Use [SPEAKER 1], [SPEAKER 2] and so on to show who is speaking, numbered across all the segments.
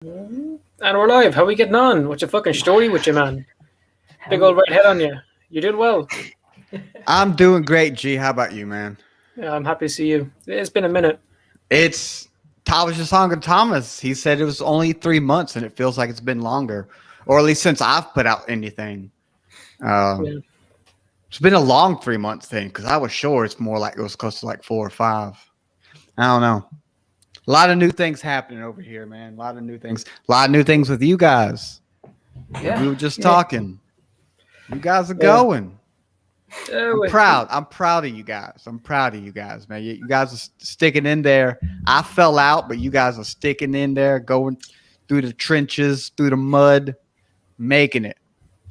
[SPEAKER 1] And we're live. How we getting on? What's your fucking story with you, man? Big old red head on you. You doing well?
[SPEAKER 2] I'm doing great, G. How about you, man?
[SPEAKER 1] Yeah, I'm happy to see you. It's been a minute.
[SPEAKER 2] I was just talking to Thomas. He said it was only 3 months, and it feels like it's been longer, or at least since I've put out anything.
[SPEAKER 1] Yeah.
[SPEAKER 2] It's been a long 3 months thing because I was sure it's more like it was close to like 4 or 5. I don't know. A lot of new things happening over here, man. A lot of new things. A lot of new things with you guys.
[SPEAKER 3] Yeah.
[SPEAKER 2] We were just talking. You guys are
[SPEAKER 1] Yeah.
[SPEAKER 2] going. I'm proud. I'm proud of you guys. I'm proud of you guys, man. You guys are sticking in there. I fell out, but you guys are sticking in there, going through the trenches, through the mud, making it.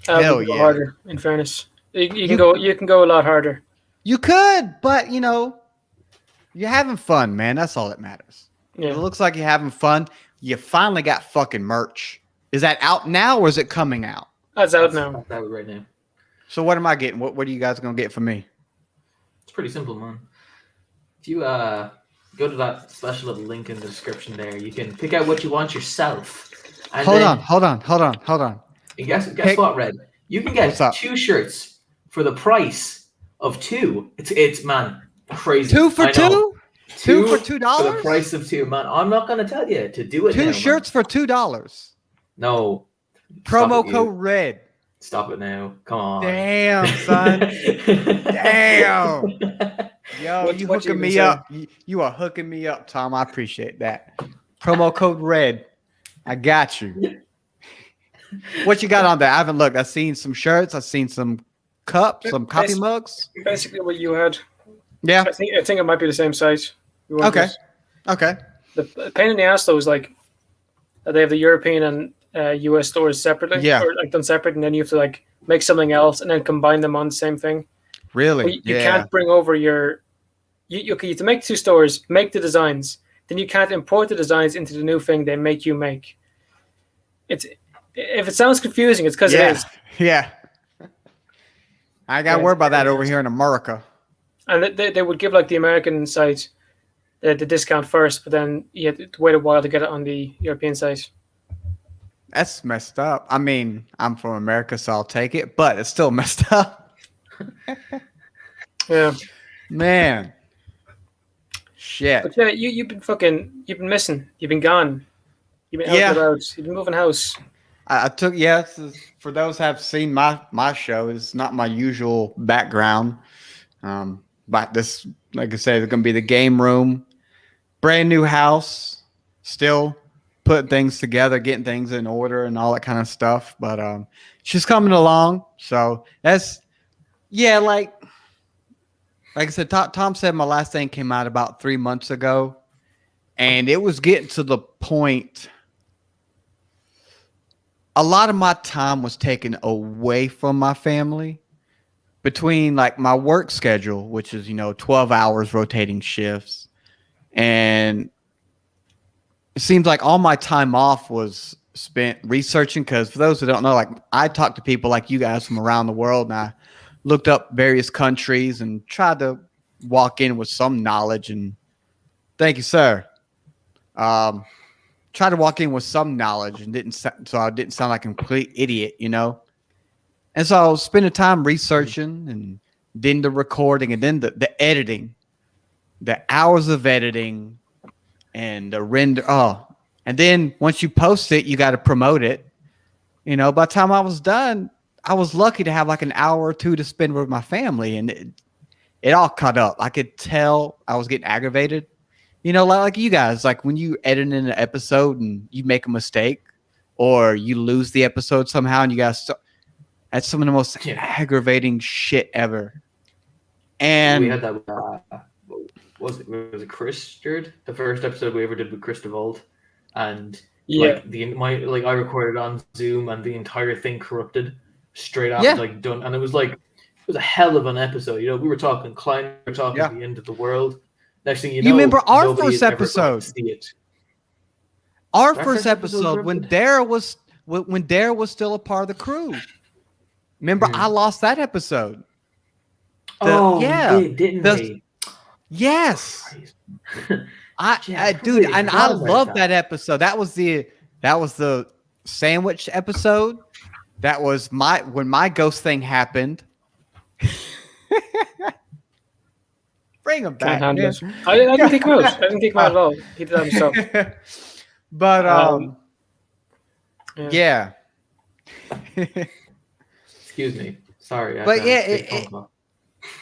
[SPEAKER 2] Hell
[SPEAKER 1] We can go
[SPEAKER 2] yeah.
[SPEAKER 1] harder. In fairness, you can go. You can go a lot harder.
[SPEAKER 2] You could, but you're having fun, man. That's all that matters.
[SPEAKER 1] Yeah.
[SPEAKER 2] It looks like you're having fun. You finally got fucking merch. Is that out now or is it coming out?
[SPEAKER 1] That's out now.
[SPEAKER 3] That's out right now.
[SPEAKER 2] So what am I getting? What are you guys gonna get for me?
[SPEAKER 3] It's pretty simple, man. If you go to that special little link in the description there, you can pick out what you want yourself. And
[SPEAKER 2] Hold
[SPEAKER 3] then-
[SPEAKER 2] on.
[SPEAKER 3] And guess
[SPEAKER 2] Pick-
[SPEAKER 3] what, Red? You can get
[SPEAKER 2] What's up?
[SPEAKER 3] 2 shirts for the price of 2. It's man crazy.
[SPEAKER 2] 2 for
[SPEAKER 3] I know.
[SPEAKER 2] 2? 2 for $2?
[SPEAKER 3] For the price of 2, man. I'm not gonna tell you to do it.
[SPEAKER 2] 2
[SPEAKER 3] now,
[SPEAKER 2] shirts
[SPEAKER 3] man.
[SPEAKER 2] for $2.
[SPEAKER 3] No.
[SPEAKER 2] Promo
[SPEAKER 3] Stop it,
[SPEAKER 2] code
[SPEAKER 3] you.
[SPEAKER 2] RED.
[SPEAKER 3] Stop it now. Come on.
[SPEAKER 2] Damn, son. Damn. Yo,
[SPEAKER 1] What
[SPEAKER 2] you
[SPEAKER 1] you
[SPEAKER 2] hooking
[SPEAKER 1] been
[SPEAKER 2] me
[SPEAKER 1] saying?
[SPEAKER 2] up. You are hooking me up, Tom. I appreciate that. Promo code RED. I got you. What you got on there? I haven't looked. I've seen some shirts. I've seen some cups, some coffee
[SPEAKER 1] Basi-
[SPEAKER 2] mugs.
[SPEAKER 1] Basically, what you had.
[SPEAKER 2] Yeah.
[SPEAKER 1] I think it might be the same size. We want
[SPEAKER 2] Okay.
[SPEAKER 1] this.
[SPEAKER 2] Okay.
[SPEAKER 1] The pain in the ass though is like they have the European and US stores separately.
[SPEAKER 2] Yeah.
[SPEAKER 1] Or like done separate, and then you have to like make something else and then combine them on the same thing. But
[SPEAKER 2] Really?
[SPEAKER 1] you can't bring over your. You have to make 2 stores, make the designs. Then you can't import the designs into the new thing they make you make. If it sounds confusing, it's because it is.
[SPEAKER 2] Yeah. I got to
[SPEAKER 1] Yeah.
[SPEAKER 2] worry about that over here in America.
[SPEAKER 1] And they would give like the American site the discount first, but then you had to wait a while to get it on the European site.
[SPEAKER 2] That's messed up. I mean, I'm from America, so I'll take it, but it's still messed up.
[SPEAKER 1] Yeah.
[SPEAKER 2] Man. Shit.
[SPEAKER 1] But yeah, you've been missing. You've been gone. You've been out
[SPEAKER 2] Yeah.
[SPEAKER 1] and about. You've been moving house.
[SPEAKER 2] I took, for those who have seen my show, it's not my usual background. But this, like I said, it's going to be the game room. Brand new house. Still putting things together, getting things in order and all that kind of stuff. But she's coming along. So that's, yeah, like I said, Tom said my last thing came out about 3 months ago. And it was getting to the point. A lot of my time was taken away from my family between like my work schedule, which is, 12 hours rotating shifts. And it seems like all my time off was spent researching. Because for those who don't know, like I talk to people like you guys from around the world, and I looked up various countries and tried to walk in with some knowledge. And thank you, sir. Tried to walk in with some knowledge and so I didn't sound like a complete idiot, And so I was spending time researching and then the recording and then the editing, the hours of editing and the render. Oh, and then once you post it, you got to promote it. By the time I was done, I was lucky to have like an hour or 2 to spend with my family, and it all caught up. I could tell I was getting aggravated. Like you guys, like when you edit in an episode and you make a mistake or you lose the episode somehow and you guys, that's some of the most aggravating shit ever. And
[SPEAKER 3] we had that with, was it Chris Stewart? The first episode we ever did with Chris DeVold. And
[SPEAKER 1] Yeah.
[SPEAKER 3] I recorded on Zoom and the entire thing corrupted straight after done. And it was a hell of an episode. We were talking climate, we were talking the end of the world. Next thing you know,
[SPEAKER 2] remember our
[SPEAKER 3] nobody
[SPEAKER 2] first
[SPEAKER 3] is ever going
[SPEAKER 2] episode?
[SPEAKER 3] to see it.
[SPEAKER 2] Our
[SPEAKER 3] That
[SPEAKER 2] first
[SPEAKER 3] first episode
[SPEAKER 2] episode when Dara was still a part of the crew. Remember, I lost that episode.
[SPEAKER 3] Didn't we?
[SPEAKER 2] Yes.
[SPEAKER 3] Christ.
[SPEAKER 2] I dude, and I love that episode. That was the That was the sandwich episode. That was when my ghost thing happened. Bring him back,
[SPEAKER 1] Can't handle
[SPEAKER 2] man.
[SPEAKER 1] it. I didn't kick him out. I didn't kick him out at all. He did that himself.
[SPEAKER 2] But yeah.
[SPEAKER 3] Excuse me. Sorry.
[SPEAKER 2] But yeah,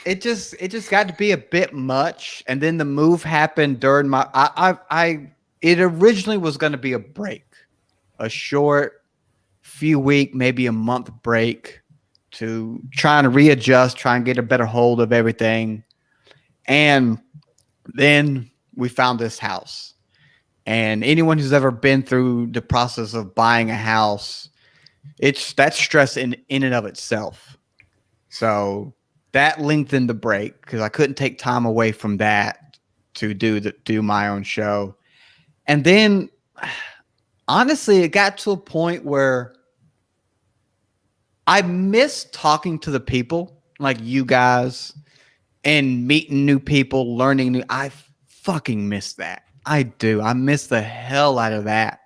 [SPEAKER 2] it just got to be a bit much, and then the move happened during my. It originally was going to be a break, a short, few week, maybe a month break, to trying to readjust, try and get a better hold of everything, and then we found this house. And anyone who's ever been through the process of buying a house, that's stress in and of itself. So that lengthened the break because I couldn't take time away from that to do my own show. And then, honestly, it got to a point where I miss talking to the people like you guys and meeting new people, learning new. I fucking miss that. I do. I miss the hell out of that.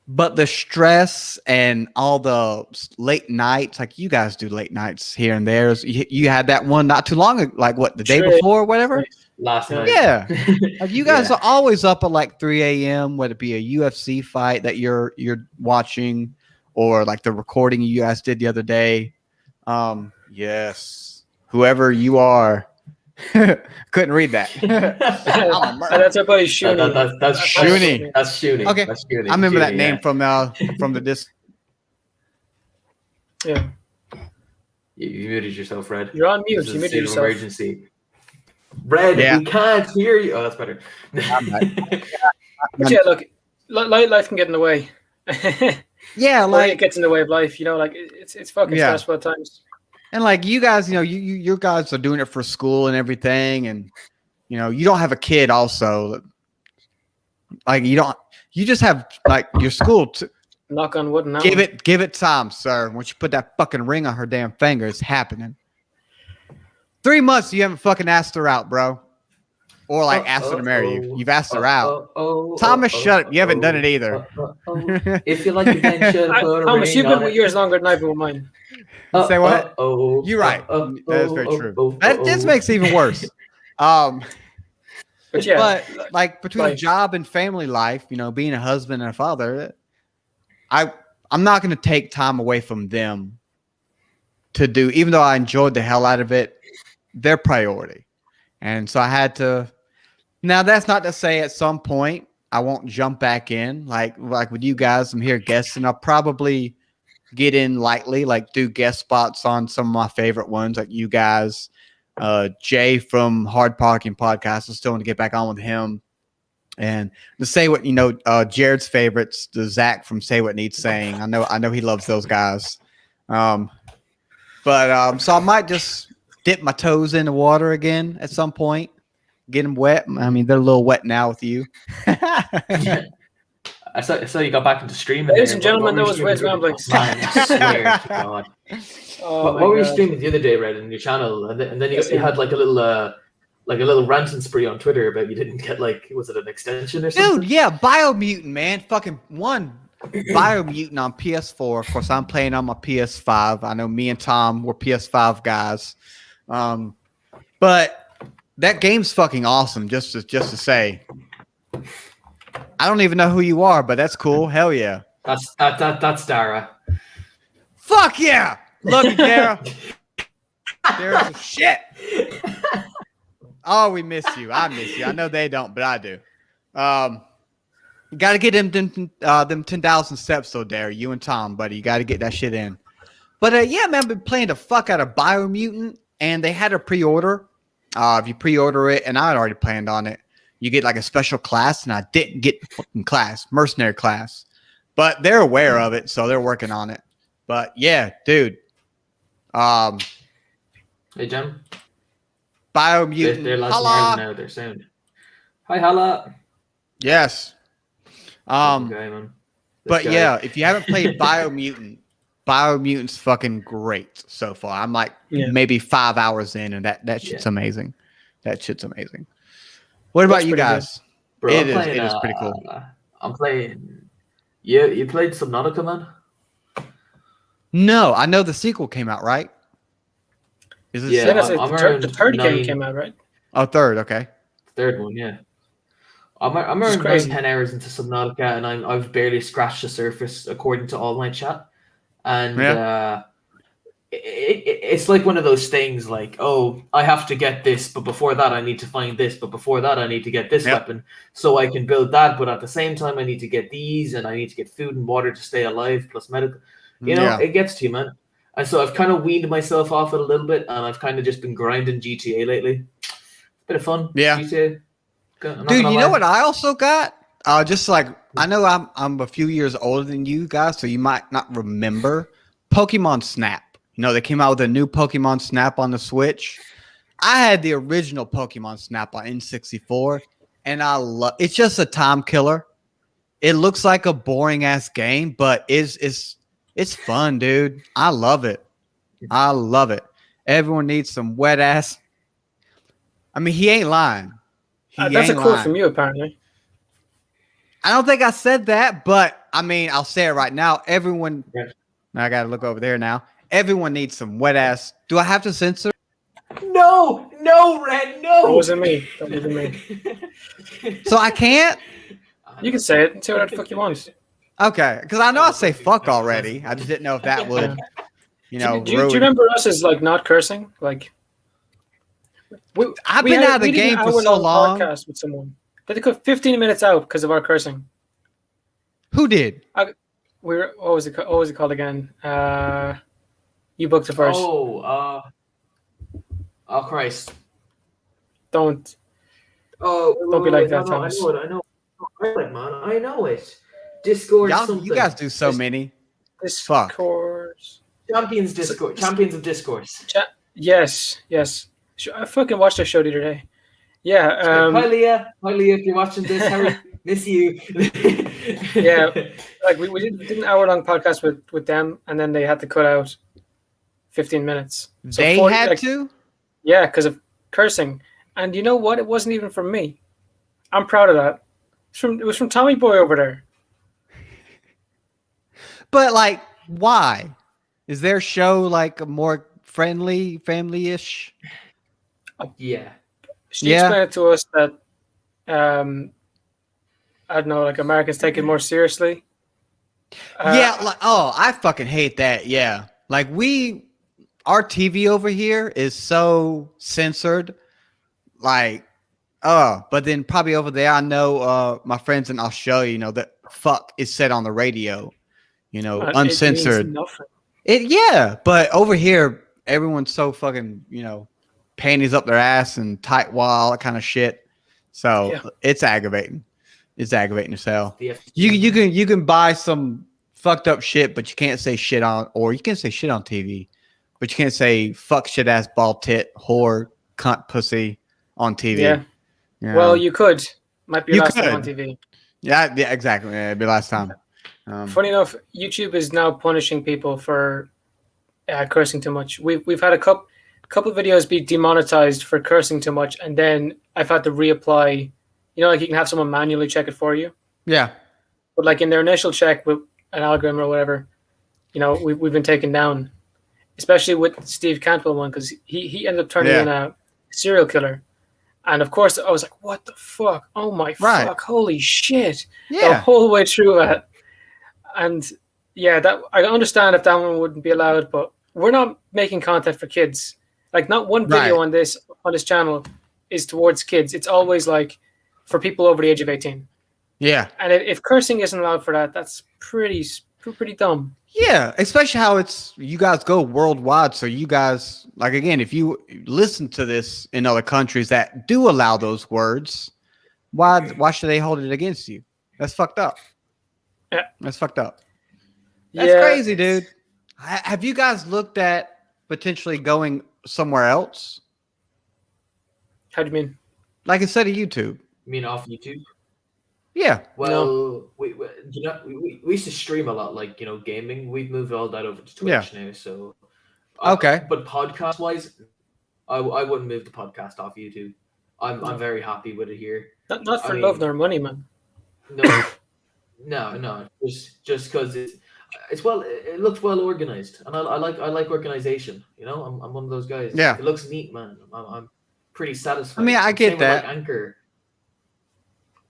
[SPEAKER 2] But the stress and all the late nights, like you guys do late nights here and there. You had that one not too long ago, like what, the day before or whatever?
[SPEAKER 3] Last night.
[SPEAKER 2] Yeah. Like you guys are always up at like 3 a.m., whether it be a UFC fight that you're watching or like the recording you guys did the other day. Yes. Whoever you are. Couldn't read that.
[SPEAKER 1] That's our buddy Shuni.
[SPEAKER 3] That's
[SPEAKER 2] Shuni.
[SPEAKER 3] That's Shuni.
[SPEAKER 2] Okay.
[SPEAKER 3] That's Shuni.
[SPEAKER 2] I remember that
[SPEAKER 3] Shuni,
[SPEAKER 2] name from the disc.
[SPEAKER 1] Yeah.
[SPEAKER 3] You muted yourself, Red.
[SPEAKER 1] You're on mute.
[SPEAKER 3] This is
[SPEAKER 1] You
[SPEAKER 3] a
[SPEAKER 1] muted
[SPEAKER 3] state of
[SPEAKER 1] yourself.
[SPEAKER 3] emergency. Red, we can't hear you. Oh, that's better.
[SPEAKER 1] But yeah, look, life can get in the way.
[SPEAKER 2] Yeah,
[SPEAKER 1] Like it
[SPEAKER 2] like
[SPEAKER 1] gets in the way of life, like it's fucking stressful at times.
[SPEAKER 2] and like you guys, you guys are doing it for school and everything, and you don't have a kid also. Like you just have like your school.
[SPEAKER 1] Knock on wood. Now
[SPEAKER 2] Give it time, sir. Once you put that fucking ring on her damn finger, it's happening. 3 months you haven't fucking asked her out, bro. Or like asked her to marry you. You've asked her out. Thomas, shut up. You haven't done it either.
[SPEAKER 3] If you like the band, shut up.
[SPEAKER 1] Thomas, you've been with yours longer than I've been with mine.
[SPEAKER 2] Say what? You're right. That is very true. That just makes it even worse.
[SPEAKER 1] But yeah,
[SPEAKER 2] but like between job and family life, being a husband and a father, I'm not going to take time away from them to do, even though I enjoyed the hell out of it, their priority. And so I had to. Now that's not to say at some point I won't jump back in, like with you guys. I'm here guesting. I'll probably get in lightly, like do guest spots on some of my favorite ones, like you guys. Jay from Hard Parking Podcast. I still want to get back on with him. And to say what Jared's favorites, the Zach from Say What Needs Saying. I know he loves those guys. So I might just dip my toes in the water again at some point. Get them wet. I mean, they're a little wet now with you.
[SPEAKER 3] I saw you got back into streaming.
[SPEAKER 1] Ladies and gentlemen, that was Red's Ramblings.
[SPEAKER 3] I swear to God. What were you streaming the other day, Red, on your channel? And then you had like a little rant and spree on Twitter about you didn't get was it an extension or something?
[SPEAKER 2] Dude, yeah, Biomutant, man. Fucking one Biomutant on PS4. Of course, I'm playing on my PS5. I know me and Tom were PS5 guys. But that game's fucking awesome, just to say. I don't even know who you are, but that's cool. Hell yeah.
[SPEAKER 3] That's Dara.
[SPEAKER 2] Fuck yeah. Love you, Dara. Dara's a shit. Oh, we miss you. I miss you. I know they don't, but I do. You got to get them 10,000 steps though, Dara. You and Tom, buddy. You got to get that shit in. But yeah, man, I've been playing the fuck out of Biomutant, and they had a pre-order. If you pre-order it, and I had already planned on it, you get like a special class, and I didn't get the fucking class, mercenary class. But they're aware of it, so they're working on it. But yeah, dude.
[SPEAKER 3] Hey, Jim.
[SPEAKER 2] Biomutant.
[SPEAKER 3] They're now. They're sound. Hi, Hala.
[SPEAKER 2] Yes.
[SPEAKER 3] Okay,
[SPEAKER 2] but yeah, if you haven't played Biomutant, Biomutant's fucking great so far. I'm like maybe 5 hours in, and that shit's amazing. That shit's amazing. What about you guys?
[SPEAKER 3] Bro,
[SPEAKER 2] it is pretty cool.
[SPEAKER 3] I'm playing Yeah, you played Subnautica, man?
[SPEAKER 2] No, I know the sequel came out, right? Is it
[SPEAKER 3] Yeah,
[SPEAKER 1] Yeah, that's
[SPEAKER 3] I'm
[SPEAKER 1] the
[SPEAKER 3] around
[SPEAKER 1] third game
[SPEAKER 3] 9.
[SPEAKER 1] came out, right?
[SPEAKER 2] Oh, third. Okay.
[SPEAKER 3] Third one, yeah. I'm
[SPEAKER 1] Which is
[SPEAKER 3] around nine,
[SPEAKER 1] crazy.
[SPEAKER 3] 10 hours into Subnautica, and I've barely scratched the surface according to all my chat. And
[SPEAKER 2] Yeah.
[SPEAKER 3] it's like one of those things like, oh, I have to get this, but before that I need to find this, but before that I need to get this
[SPEAKER 2] Yep.
[SPEAKER 3] weapon so I can build that, but at the same time I need to get these, and I need to get food and water to stay alive plus medical.
[SPEAKER 2] Yeah.
[SPEAKER 3] It gets to you, man. And so I've kind of weaned myself off it a little bit, and I've kind of just been grinding GTA lately. Bit of fun.
[SPEAKER 2] Yeah.
[SPEAKER 3] GTA. I'm not
[SPEAKER 2] Dude,
[SPEAKER 3] gonna
[SPEAKER 2] you know
[SPEAKER 3] lie.
[SPEAKER 2] what I also got? Just like I know I'm a few years older than you guys, so you might not remember Pokemon Snap. They came out with a new Pokemon Snap on the Switch. I had the original Pokemon Snap on N64, and I love. It's just a time killer. It looks like a boring ass game, but it's fun, dude. I love it. I love it. Everyone needs some wet ass. I mean, he ain't lying.
[SPEAKER 1] That's a quote from you, apparently.
[SPEAKER 2] I don't think I said that, but I mean, I'll say it right now. Everyone,
[SPEAKER 3] Yeah.
[SPEAKER 2] I got to look over there now. Everyone needs some wet ass. Do I have to censor?
[SPEAKER 3] No, Red, no.
[SPEAKER 1] That wasn't me. That wasn't me.
[SPEAKER 2] So I can't?
[SPEAKER 1] You can say it and say whatever the fuck you want.
[SPEAKER 2] Okay, because I know I say fuck already. I just didn't know if that would,
[SPEAKER 1] Do you
[SPEAKER 2] ruin.
[SPEAKER 1] remember us as like not cursing? Like,
[SPEAKER 2] I've been out of the
[SPEAKER 1] we did
[SPEAKER 2] game
[SPEAKER 1] an
[SPEAKER 2] for so
[SPEAKER 1] hour-long
[SPEAKER 2] long.
[SPEAKER 1] Podcast with someone. They cut 15 minutes out because of our cursing.
[SPEAKER 2] Who did?
[SPEAKER 1] What was it called again? You booked it first.
[SPEAKER 3] Oh Christ.
[SPEAKER 1] Don't
[SPEAKER 3] Don't
[SPEAKER 1] be like that, Thomas.
[SPEAKER 3] I know it, man. I know it. Discord something.
[SPEAKER 2] You guys do so many.
[SPEAKER 1] Discourse.
[SPEAKER 3] Champions Discord. Champions of Discourse.
[SPEAKER 1] Yes. I fucking watched their show the other day. Yeah.
[SPEAKER 3] Hi Leah, if you're watching this, Harry, miss you.
[SPEAKER 1] Yeah, like we did an hour-long podcast with them, and then they had to cut out 15 minutes. So
[SPEAKER 2] They
[SPEAKER 1] 40
[SPEAKER 2] had to?
[SPEAKER 1] Yeah, because of cursing. And you know what? It wasn't even from me. I'm proud of that. It was from Tommy Boy over there.
[SPEAKER 2] But like, why? Is their show like more friendly, family-ish?
[SPEAKER 3] Yeah.
[SPEAKER 1] She explained it to us that I don't know, like Americans take it more seriously.
[SPEAKER 2] I fucking hate that. Yeah. Like our TV over here is so censored. Like, but then probably over there, I know my friends in Australia, that fuck is said on the radio, uncensored. But over here, everyone's so fucking, panties up their ass and tight wall, that kind of shit. So it's aggravating. It's aggravating as hell. You can buy some fucked up shit, but you can't say shit on, or you can say shit on TV, but you can't say fuck shit ass ball tit whore cunt pussy on TV.
[SPEAKER 1] Yeah. Well, you could. Might be last time on TV.
[SPEAKER 2] Yeah, exactly. Yeah, it'd be last time.
[SPEAKER 1] Funny enough, YouTube is now punishing people for cursing too much. We've had a couple of videos be demonetized for cursing too much, and then I've had to reapply. Like you can have someone manually check it for you.
[SPEAKER 2] Yeah.
[SPEAKER 1] But like in their initial check with an algorithm or whatever, we've been taken down, especially with Steve Cantwell one, because he ended up turning in a serial killer. And of course, I was like, what the fuck? Oh my fuck, holy shit.
[SPEAKER 2] Yeah.
[SPEAKER 1] The whole way through that. And that I understand if that one wouldn't be allowed, but we're not making content for kids. Like not one video on this channel is towards kids. It's always like for people over the age of 18.
[SPEAKER 2] Yeah.
[SPEAKER 1] And if cursing isn't allowed for that, that's pretty dumb.
[SPEAKER 2] Yeah, especially how you guys go worldwide. So you guys, like, again, if you listen to this in other countries that do allow those words, why should they hold it against you? That's fucked up.
[SPEAKER 1] Yeah.
[SPEAKER 2] That's fucked up. That's crazy, dude. Have you guys looked at potentially going somewhere else?
[SPEAKER 1] How do you mean?
[SPEAKER 2] Like instead of YouTube?
[SPEAKER 3] You mean off YouTube?
[SPEAKER 2] Yeah.
[SPEAKER 3] Well, we used to stream a lot, like gaming. We've moved all that over to Twitch now. So
[SPEAKER 2] okay.
[SPEAKER 3] But podcast wise, I wouldn't move the podcast off YouTube. I'm very happy with it here.
[SPEAKER 1] Not for love nor money, man.
[SPEAKER 3] No, just because it's well, it looks well organized, and I like organization. You know, I'm one of those guys.
[SPEAKER 2] Yeah.
[SPEAKER 3] It looks neat, man. I'm pretty satisfied.
[SPEAKER 2] I mean, I get
[SPEAKER 3] Same
[SPEAKER 2] that.
[SPEAKER 3] With, like, Anchor.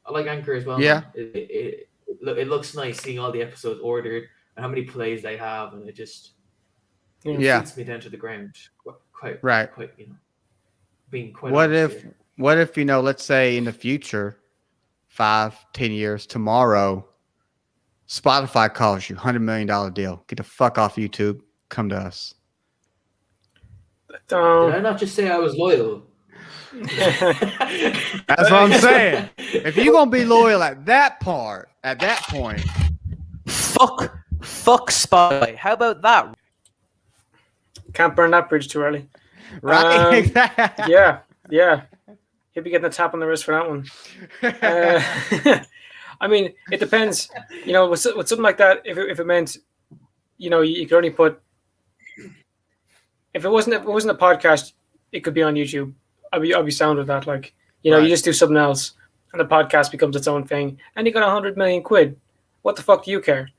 [SPEAKER 3] I like Anchor as well.
[SPEAKER 2] Yeah.
[SPEAKER 3] Man. It looks nice seeing all the episodes ordered and how many plays they have, and it beats me down to the ground. Quite you know, being quite.
[SPEAKER 2] What if let's say in the future, 5-10 years tomorrow, Spotify calls you $100 million deal. Get the fuck off YouTube. Come to us.
[SPEAKER 3] Did I not just say I was loyal?
[SPEAKER 2] That's what I'm saying. If you're gonna be loyal at that point,
[SPEAKER 4] fuck Spotify. How about that?
[SPEAKER 1] Can't burn that bridge too early.
[SPEAKER 2] Right?
[SPEAKER 1] Yeah. He'll be getting a tap on the wrist for that one. I mean, it depends. You know, with something like that, if it meant, you know, you could only put. If it wasn't a podcast, it could be on YouTube. I'd be sound with that. Like, you know, you just do something else, and the podcast becomes its own thing, and you got 100 million quid. What the fuck do you care?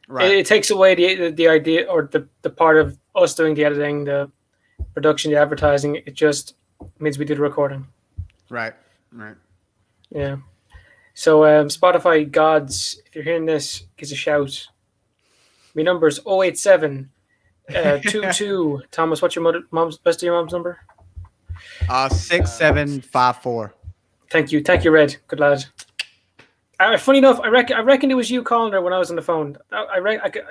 [SPEAKER 2] Right.
[SPEAKER 1] It takes away the idea or the part of us doing the editing, the production, the advertising. It just means we do the recording.
[SPEAKER 2] Right.
[SPEAKER 1] Yeah. So Spotify gods, if you're hearing this, give us a shout. My number's 087 22. Thomas, what's your mom's number?
[SPEAKER 2] 6754.
[SPEAKER 1] Thank you, Red. Good lad. Funny enough, I reckon it was you calling her when I was on the phone.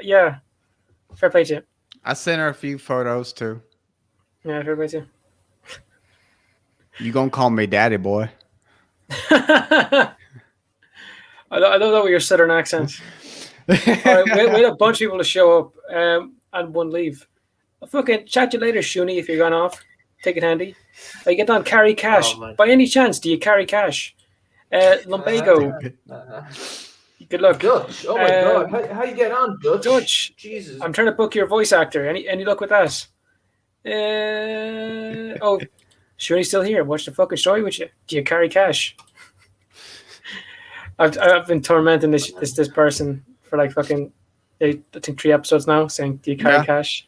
[SPEAKER 1] Yeah. Fair play to you.
[SPEAKER 2] I sent her a few photos too.
[SPEAKER 1] Yeah, fair play to you.
[SPEAKER 2] You gonna call me daddy, boy?
[SPEAKER 1] I love that with your southern accent. All right, we had a bunch of people to show up and one leave. I'll fucking chat you later, Shuni, if you're gone off. Take it handy. I get on carry cash. By any chance, do you carry cash? Lumbago. Good luck.
[SPEAKER 3] Dutch. Oh my god. How you get on, Dutch?
[SPEAKER 1] Dutch.
[SPEAKER 3] Jesus.
[SPEAKER 1] I'm trying to book your voice actor. Any luck with that? Shuni's still here. What's the fucking story with you? Do you carry cash? I've been tormenting this person for like fucking I think 3 episodes now, saying, do you carry cash?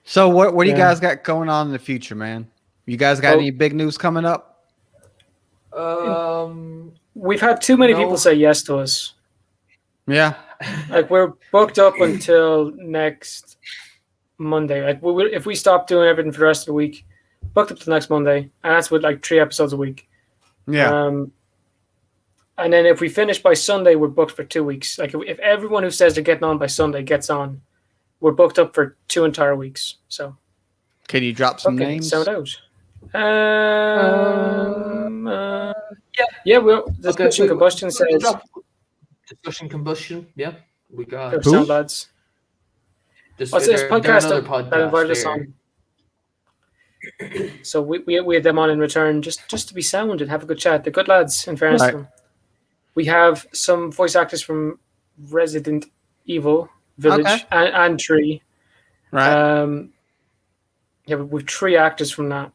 [SPEAKER 2] So what do you guys got going on in the future, man? You guys got any big news coming up?
[SPEAKER 1] We've had too many people say yes to us.
[SPEAKER 2] Yeah.
[SPEAKER 1] Like, we're booked up until next Monday. Like, if we stop doing everything for the rest of the week, booked up till next Monday, and that's with like 3 episodes a week.
[SPEAKER 2] Yeah.
[SPEAKER 1] And then if we finish by Sunday, we're booked for 2 weeks. Like, if everyone who says they're getting on by Sunday gets on, we're booked up for 2 entire weeks. So,
[SPEAKER 2] can you drop some names?
[SPEAKER 1] Sound out. Well, Discussion Combustion says.
[SPEAKER 3] Discussion Combustion. Yeah, we got
[SPEAKER 1] Sound Lads.
[SPEAKER 3] This
[SPEAKER 1] podcast that invited us on. So we had them on in return just to be sound and have a good chat. They're good lads, in fairness to them. We have some voice actors from Resident Evil Village and Tree.
[SPEAKER 2] Right.
[SPEAKER 1] We've 3 actors from that.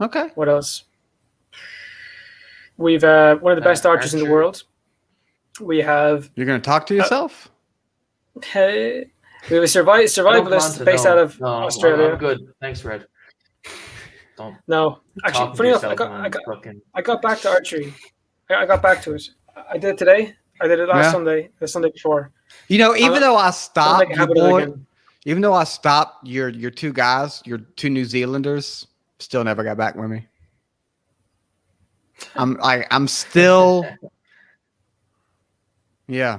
[SPEAKER 2] Okay.
[SPEAKER 1] What else? We've one of the best archers in the world. We have.
[SPEAKER 2] You're gonna talk to yourself.
[SPEAKER 1] We have a survivalist based out of Australia.
[SPEAKER 3] I'm good. Thanks, Red.
[SPEAKER 1] No, actually, funny enough, I got back to archery. I got back to it. I did it today. I did it last Sunday, the Sunday before.
[SPEAKER 2] You know, even though I stopped,
[SPEAKER 1] your
[SPEAKER 2] 2 guys, your 2 New Zealanders, still never got back with me. I'm still, yeah.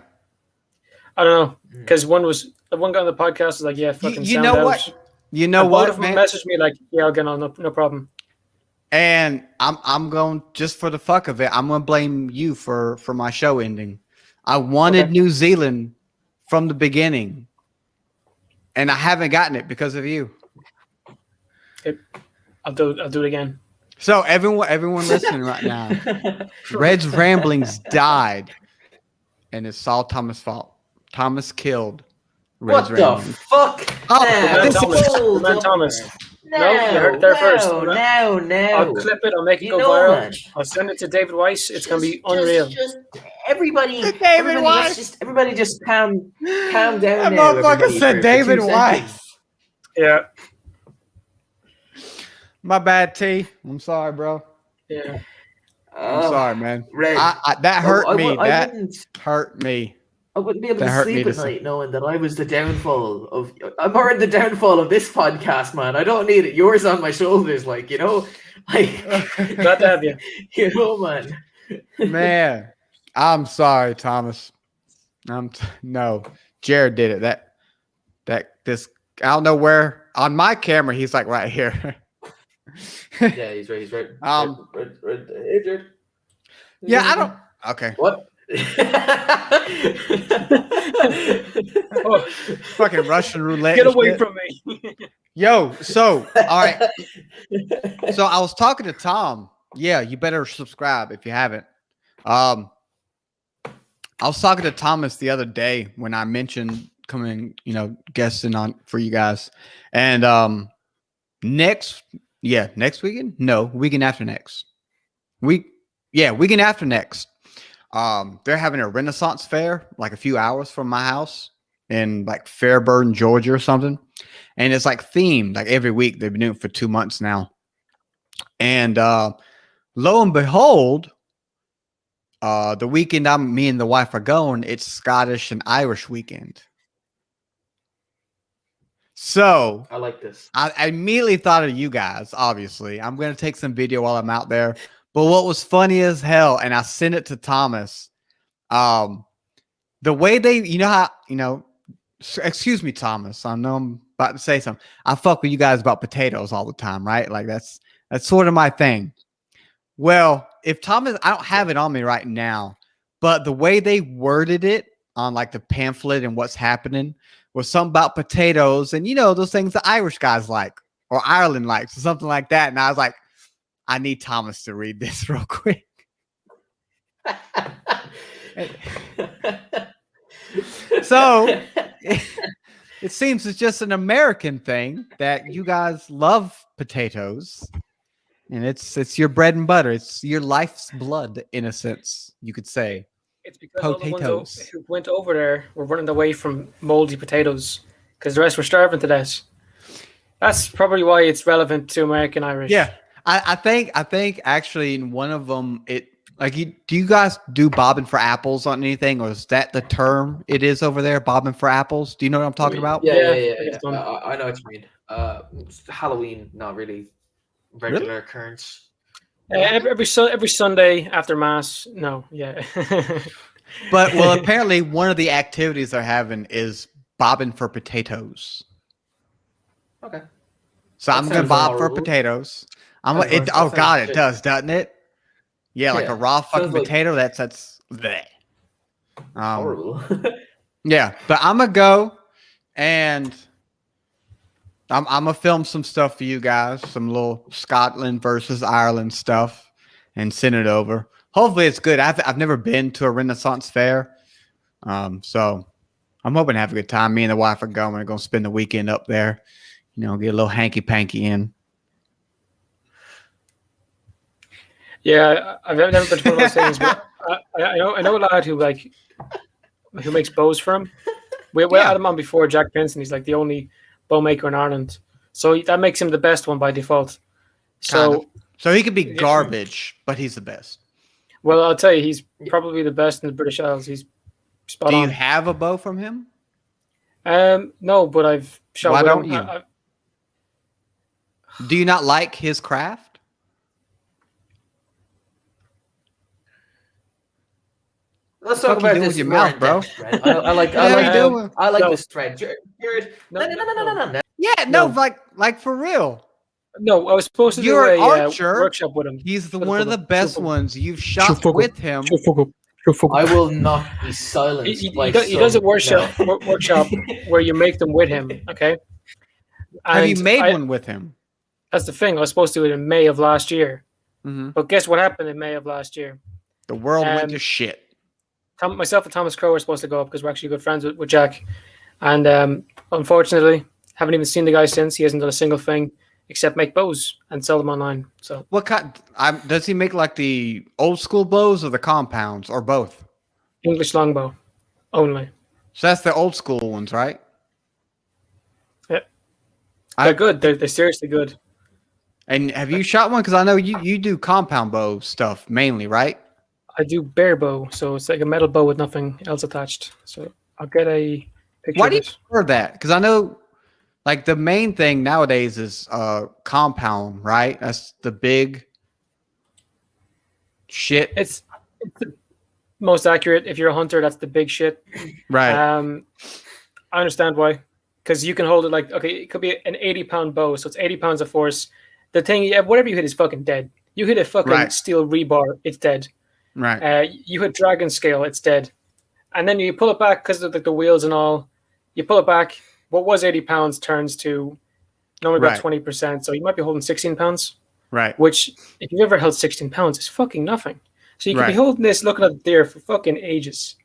[SPEAKER 1] I don't know, because one guy on the podcast was like, "Yeah, fucking."
[SPEAKER 2] You know what? You know what?
[SPEAKER 1] Both of them messaged me like, "Yeah, I'll get on, no problem."
[SPEAKER 2] And I'm going, just for the fuck of it, I'm gonna blame you for my show ending. I wanted New Zealand from the beginning, and I haven't gotten it because of you.
[SPEAKER 1] I'll do it again.
[SPEAKER 2] So everyone listening right now, Red's ramblings died, and it's all Thomas' fault. Thomas killed Red's ramblings.
[SPEAKER 3] What the fuck?
[SPEAKER 1] Thomas. No, you heard it there first.
[SPEAKER 3] No.
[SPEAKER 1] I'll clip it. I'll make it go viral. I'll send it to David Weiss. It's going to be unreal.
[SPEAKER 4] everybody,
[SPEAKER 2] David Weiss.
[SPEAKER 4] everybody just calm down.
[SPEAKER 2] That
[SPEAKER 4] now,
[SPEAKER 2] motherfucker
[SPEAKER 4] everybody,
[SPEAKER 2] said
[SPEAKER 4] for
[SPEAKER 2] David
[SPEAKER 4] 2
[SPEAKER 2] Weiss.
[SPEAKER 4] seconds.
[SPEAKER 1] Yeah.
[SPEAKER 2] My bad, T. I'm sorry, bro.
[SPEAKER 1] Yeah.
[SPEAKER 2] I'm sorry, man.
[SPEAKER 4] Red.
[SPEAKER 2] That hurt me.
[SPEAKER 4] I
[SPEAKER 2] Hurt me.
[SPEAKER 4] I wouldn't be able
[SPEAKER 2] That
[SPEAKER 4] to
[SPEAKER 2] hurt me
[SPEAKER 4] sleep
[SPEAKER 2] to
[SPEAKER 4] at
[SPEAKER 2] say.
[SPEAKER 4] night knowing that I was the downfall of. I'm more the downfall of this podcast, man. I don't need it. Yours on my shoulders, like you know, like
[SPEAKER 1] Glad to have you.
[SPEAKER 4] you know, man.
[SPEAKER 2] Man, I'm sorry, Thomas. No, Jared did it. This I don't know where on my camera. He's like right here.
[SPEAKER 3] Yeah, he's right. He's right.
[SPEAKER 2] Right.
[SPEAKER 3] Hey, Jared.
[SPEAKER 2] Yeah, I don't. Okay,
[SPEAKER 3] What?
[SPEAKER 1] Oh,
[SPEAKER 2] fucking Russian roulette.
[SPEAKER 1] get
[SPEAKER 2] and
[SPEAKER 1] away
[SPEAKER 2] shit.
[SPEAKER 1] from me.
[SPEAKER 2] Yo, so all right. So I was talking to Tom. Yeah, you better subscribe if you haven't. I was talking to Thomas the other day when I mentioned coming, guesting on for you guys. And next weekend? No, weekend after next. Weekend after next. They're having a Renaissance fair like a few hours from my house in like Fairburn, Georgia or something. And it's like themed like every week. They've been doing it for 2 months now. And lo and behold, the weekend me and the wife are going, it's Scottish and Irish weekend. So
[SPEAKER 3] I like this.
[SPEAKER 2] I immediately thought of you guys, obviously. I'm going to take some video while I'm out there. But what was funny as hell, and I sent it to Thomas, the way they, excuse me, Thomas, I know I'm about to say something. I fuck with you guys about potatoes all the time, right? Like that's sort of my thing. Well, if Thomas, I don't have it on me right now, but the way they worded it on like the pamphlet and what's happening was something about potatoes and, those things the Irish guys like or Ireland likes or something like that. And I was like, I need Thomas to read this real quick. So it seems it's just an American thing that you guys love potatoes. And it's your bread and butter. It's your life's blood, in a sense, you could say.
[SPEAKER 1] It's because all the
[SPEAKER 2] Potatoes.
[SPEAKER 1] ones who went over there were running away from moldy potatoes because the rest were starving to death. That's probably why it's relevant to American Irish.
[SPEAKER 2] Yeah, I think actually in one of them do you guys do bobbing for apples on anything, or is that the term it is over there, bobbing for apples? Do you know what I'm talking about?
[SPEAKER 3] Yeah.
[SPEAKER 1] it's fun.
[SPEAKER 3] I know what you mean. Halloween, not really regular occurrence.
[SPEAKER 1] Every Sunday after Mass. No, yeah.
[SPEAKER 2] But well, apparently one of the activities they're having is bobbing for potatoes.
[SPEAKER 3] Okay.
[SPEAKER 2] So
[SPEAKER 3] That
[SPEAKER 2] I'm gonna
[SPEAKER 3] sounds
[SPEAKER 2] bob for
[SPEAKER 3] horrible.
[SPEAKER 2] potatoes.
[SPEAKER 3] That
[SPEAKER 2] Oh
[SPEAKER 3] sounds
[SPEAKER 2] god, it
[SPEAKER 3] shit.
[SPEAKER 2] does, doesn't it? Yeah, like
[SPEAKER 3] Yeah,
[SPEAKER 2] a raw fucking
[SPEAKER 3] sounds like-
[SPEAKER 2] potato. That's bleh.
[SPEAKER 3] Horrible.
[SPEAKER 2] Yeah, but I'm gonna go and I'm gonna film some stuff for you guys, some little Scotland versus Ireland stuff, and send it over. Hopefully, it's good. I've never been to a Renaissance fair, so I'm hoping to have a good time. Me and the wife are going. We're gonna spend the weekend up there. Get a little hanky panky in.
[SPEAKER 1] Yeah, I've never been to one of those things, but I know a lad who makes bows for him. We had him on before, Jack Benson. He's like the only bow maker in Ireland, so that makes him the best one by default. So
[SPEAKER 2] he could be garbage, but he's the best.
[SPEAKER 1] Well, I'll tell you, he's probably the best in the British Isles. He's spot
[SPEAKER 2] Do
[SPEAKER 1] on.
[SPEAKER 2] you have a bow from him?
[SPEAKER 1] No, but I've shot
[SPEAKER 2] Why
[SPEAKER 1] with
[SPEAKER 2] don't
[SPEAKER 1] him.
[SPEAKER 2] you? Do you not like his craft?
[SPEAKER 3] Let's
[SPEAKER 2] What
[SPEAKER 3] talk
[SPEAKER 2] the fuck
[SPEAKER 3] about
[SPEAKER 2] you doing
[SPEAKER 3] this
[SPEAKER 2] with your
[SPEAKER 3] more
[SPEAKER 2] mouth,
[SPEAKER 3] in
[SPEAKER 2] bro?
[SPEAKER 3] depth, Fred. I like
[SPEAKER 1] No.
[SPEAKER 3] this thread. Jared, no.
[SPEAKER 2] Yeah,
[SPEAKER 1] No.
[SPEAKER 2] like for real.
[SPEAKER 1] No, I was supposed to
[SPEAKER 2] You're
[SPEAKER 1] do
[SPEAKER 2] an
[SPEAKER 1] a
[SPEAKER 2] archer.
[SPEAKER 1] workshop with him.
[SPEAKER 2] He's
[SPEAKER 1] Fuck,
[SPEAKER 2] one of the
[SPEAKER 1] fuck,
[SPEAKER 2] best
[SPEAKER 1] fuck.
[SPEAKER 2] ones. You've shot
[SPEAKER 1] fuck.
[SPEAKER 2] with him.
[SPEAKER 3] I will not be silenced.
[SPEAKER 1] He
[SPEAKER 3] by
[SPEAKER 1] does a
[SPEAKER 3] some-
[SPEAKER 1] workshop
[SPEAKER 3] no.
[SPEAKER 1] workshop where you make them with him. Okay.
[SPEAKER 2] Have you
[SPEAKER 1] And
[SPEAKER 2] made one with him?
[SPEAKER 1] That's the thing. I was supposed to do it in May of last year,
[SPEAKER 2] Mm-hmm.
[SPEAKER 1] but guess what happened in May of last year?
[SPEAKER 2] The world went
[SPEAKER 1] Um,
[SPEAKER 2] to shit.
[SPEAKER 1] Myself and Thomas Crow were supposed to go up because we're actually good friends with Jack, and unfortunately, haven't even seen the guy since. He hasn't done a single thing except make bows and sell them online. So
[SPEAKER 2] What kind? Does he make like the old school bows or the compounds or both?
[SPEAKER 1] English longbow only.
[SPEAKER 2] So that's the old school ones, right?
[SPEAKER 1] Yeah. They're good. They're seriously good.
[SPEAKER 2] And have you shot one? Because I know you do compound bow stuff mainly, right?
[SPEAKER 1] I do bare bow, so it's like a metal bow with nothing else attached. So I'll get a picture
[SPEAKER 2] Why
[SPEAKER 1] of
[SPEAKER 2] do you
[SPEAKER 1] it.
[SPEAKER 2] prefer that? Because I know, like, the main thing nowadays is compound, right? That's the big shit.
[SPEAKER 1] It's the most accurate. If you're a hunter, that's the big shit.
[SPEAKER 2] Right.
[SPEAKER 1] I understand why. Because you can hold it like, okay, it could be an 80-pound bow, so it's 80 pounds of force. The thing, whatever you hit is fucking dead. You hit a fucking steel rebar, it's dead.
[SPEAKER 2] Right.
[SPEAKER 1] You hit dragon scale, it's dead. And then you pull it back because of the wheels and all. You pull it back. What was 80 pounds turns to normally about 20%. So you might be holding 16 pounds.
[SPEAKER 2] Right.
[SPEAKER 1] Which, if you've ever held 16 pounds, is fucking nothing. So you could be holding this, looking at the deer for fucking ages.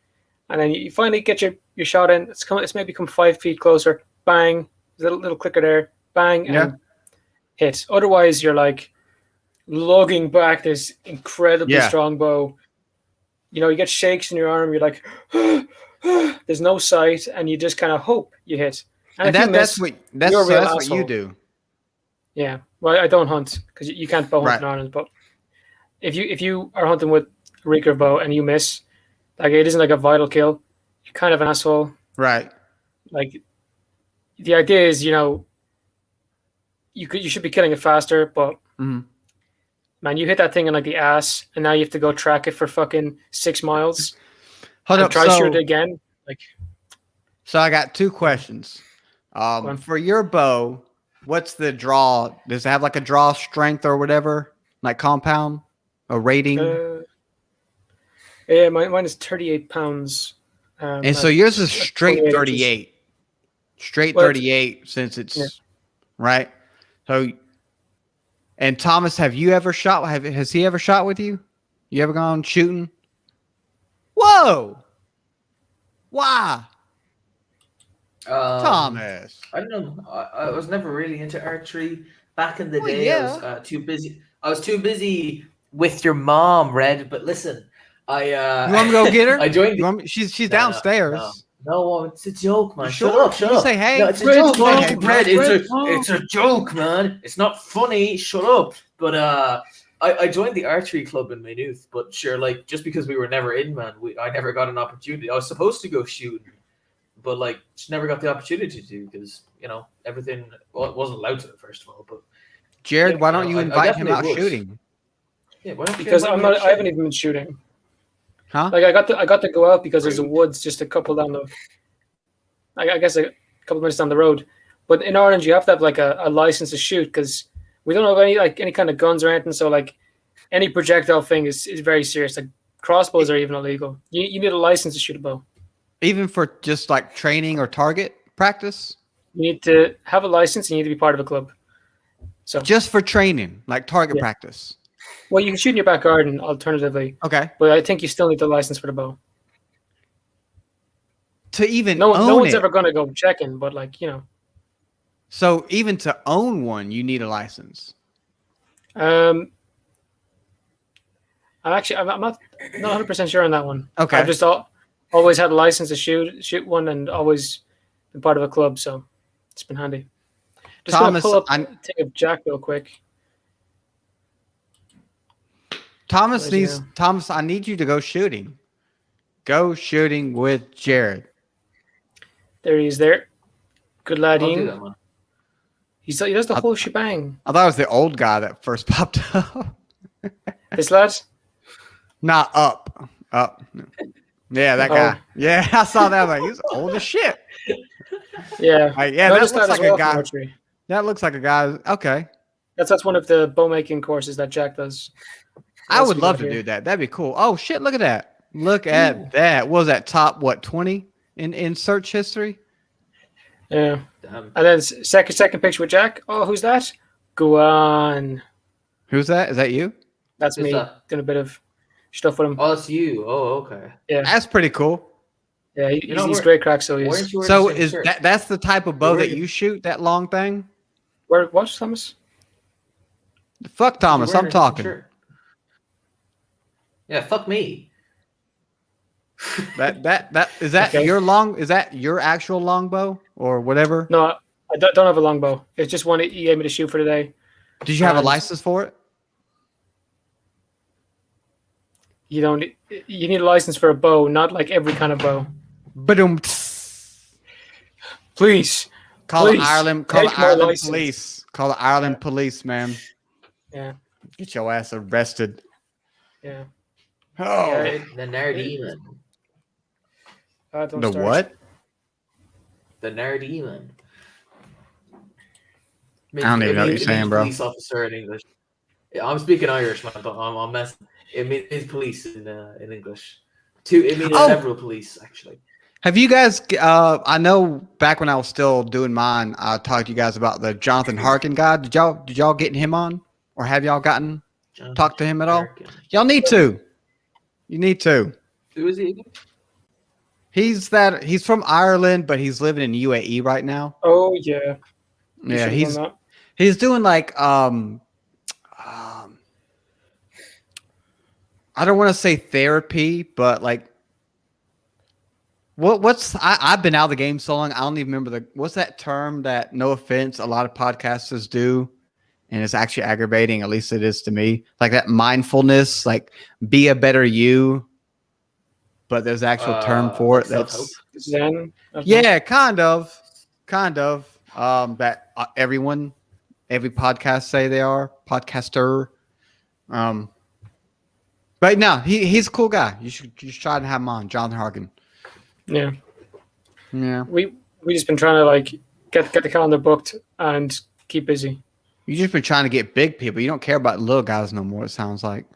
[SPEAKER 1] And then you finally get your shot in. It's maybe come 5 feet closer. Bang. There's a little clicker there. Bang. And hit. Otherwise, you're like lugging back this incredibly strong bow. You know, you get shakes in your arm. You're like, there's no sight, and you just kind of hope you hit. And
[SPEAKER 2] that's what you do.
[SPEAKER 1] Yeah. Well, I don't hunt because you can't bow hunt in Ireland. But if you are hunting with a recurve bow and you miss, like it isn't like a vital kill, you're kind of an asshole.
[SPEAKER 2] Right.
[SPEAKER 1] Like the idea is, you know, you should be killing it faster, but man, you hit that thing in like the ass, and now you have to go track it for fucking 6 miles.
[SPEAKER 2] Hold up,
[SPEAKER 1] try to shoot it again. Like,
[SPEAKER 2] so I got 2 questions. For your bow, what's the draw? Does it have like a draw strength or whatever, like compound, a rating?
[SPEAKER 1] Yeah, mine is 38 pounds.
[SPEAKER 2] And so yours is straight 38. Straight 38 since it's right. So, and Thomas, have you ever shot? Has he ever shot with you? You ever gone shooting? Whoa! Why? Thomas.
[SPEAKER 4] I don't know. I was never really into archery back in the day. I was too busy. I was too busy with your mom, Red. But listen,
[SPEAKER 2] you want me to go get her?
[SPEAKER 4] I joined.
[SPEAKER 2] She's downstairs.
[SPEAKER 4] No, it's a joke, man.
[SPEAKER 2] Sure?
[SPEAKER 4] Shut up.
[SPEAKER 2] Say hey.
[SPEAKER 4] No, it's a joke, man. Red, it's a joke, man. It's not funny. Shut up. But I joined the archery club in my youth. But sure, like just because we were never in, man, I never got an opportunity. I was supposed to go shooting, but like just never got the opportunity to because you know everything. Well, it wasn't allowed to first of all. But
[SPEAKER 2] Jared, why don't you invite him out shooting?
[SPEAKER 4] Yeah, why don't
[SPEAKER 1] because I'm not. I haven't even been shooting.
[SPEAKER 2] Huh?
[SPEAKER 1] Like I got to go out because there's a woods just a couple down the. I guess a couple minutes down the road, but in Ireland you have to have like a license to shoot because we don't have any kind of guns or anything. So like any projectile thing is very serious. Like crossbows are even illegal. You need a license to shoot a bow.
[SPEAKER 2] Even for just like training or target practice?
[SPEAKER 1] You need to have a license and you need to be part of a club. So
[SPEAKER 2] just for training, like target practice.
[SPEAKER 1] Well, you can shoot in your back garden alternatively.
[SPEAKER 2] Okay.
[SPEAKER 1] But I think you still need the license for the bow.
[SPEAKER 2] To even
[SPEAKER 1] no one's
[SPEAKER 2] it.
[SPEAKER 1] ever going to go checking, but like, you know.
[SPEAKER 2] So even to own one, you need a license.
[SPEAKER 1] I'm not 100% sure on that one.
[SPEAKER 2] Okay.
[SPEAKER 1] I've just always had a license to shoot one and always been part of a club, so it's been handy. Just Thomas, gonna pull up take a Jack real quick.
[SPEAKER 2] Thomas, I need you to go shooting. Go shooting with Jared.
[SPEAKER 1] There he is there. Good lad,
[SPEAKER 4] I'll do that, man.
[SPEAKER 1] He does the whole shebang.
[SPEAKER 2] I thought it was the old guy that first popped up.
[SPEAKER 1] This lad?
[SPEAKER 2] Not up. Yeah, that guy. Yeah, I saw that. Like, he's old as shit.
[SPEAKER 1] Yeah.
[SPEAKER 2] That looks like a guy. That looks like a guy. Okay.
[SPEAKER 1] That's one of the bow making courses that Jack does.
[SPEAKER 2] I would love to do that. That'd be cool. Oh shit! Look at that. Look at that. What was that top 20 in search history?
[SPEAKER 1] Yeah. Damn. And then second picture with Jack. Oh, who's that? Guan.
[SPEAKER 2] Who's that? Is that you?
[SPEAKER 1] That's me. Doing a bit of stuff with him.
[SPEAKER 4] Oh, it's you. Oh, okay.
[SPEAKER 2] Yeah. That's pretty cool.
[SPEAKER 1] Yeah, he's great crack. So he's.
[SPEAKER 2] So is that's the type of bow that you shoot? That long thing?
[SPEAKER 1] What, Thomas?
[SPEAKER 2] Fuck Thomas. I'm talking.
[SPEAKER 4] Yeah, fuck me.
[SPEAKER 2] That is that
[SPEAKER 1] Okay.
[SPEAKER 2] is that your actual longbow or whatever?
[SPEAKER 1] No, I don't have a longbow. It's just one he gave me to shoot for today.
[SPEAKER 2] Did you have a
[SPEAKER 1] And
[SPEAKER 2] license for it?
[SPEAKER 1] you don't. You need a license for a bow, not like every kind of bow.
[SPEAKER 2] But
[SPEAKER 1] Please.
[SPEAKER 2] call the
[SPEAKER 1] Please,
[SPEAKER 2] Ireland
[SPEAKER 1] take my license.
[SPEAKER 2] police. Call the Ireland police, man.
[SPEAKER 1] Yeah.
[SPEAKER 2] Get your ass arrested.
[SPEAKER 1] Yeah.
[SPEAKER 2] Oh,
[SPEAKER 1] Yeah,
[SPEAKER 3] The Nardemon.
[SPEAKER 1] don't
[SPEAKER 2] the
[SPEAKER 1] start.
[SPEAKER 2] what?
[SPEAKER 3] The Nardemon.
[SPEAKER 2] I don't even know what you're saying, bro.
[SPEAKER 3] Police officer in English. Yeah, I'm speaking Irish, man. But I'm messing. It means police in English. It means several police actually.
[SPEAKER 2] Have you guys? I know back when I was still doing mine, I talked to you guys about the Jonathan Harkin guy. Did y'all get him on, or have y'all gotten talked to him at all?
[SPEAKER 3] Harkin.
[SPEAKER 2] Y'all need to. You need to.
[SPEAKER 3] Who is he again?
[SPEAKER 2] He's from Ireland, but he's living in UAE right now.
[SPEAKER 1] Oh yeah. You
[SPEAKER 2] Yeah,
[SPEAKER 1] should've done that.
[SPEAKER 2] he's doing like I don't want to say therapy, but like I've been out of the game so long I don't even remember what's that term that, no offense, a lot of podcasters do, and it's actually aggravating, at least it is to me. Like that mindfulness, like be a better you. But there's an actual term for it.
[SPEAKER 3] self-help.
[SPEAKER 2] That's
[SPEAKER 1] Zen. I don't know.
[SPEAKER 2] yeah, kind of. That every podcast say they are podcaster. But no, he's a cool guy. You should try to have him on, Jonathan Harkin.
[SPEAKER 1] Yeah.
[SPEAKER 2] Yeah,
[SPEAKER 1] We just been trying to like get the calendar booked and keep busy.
[SPEAKER 2] you just been trying to get big people. You don't care about little guys no more. It sounds like.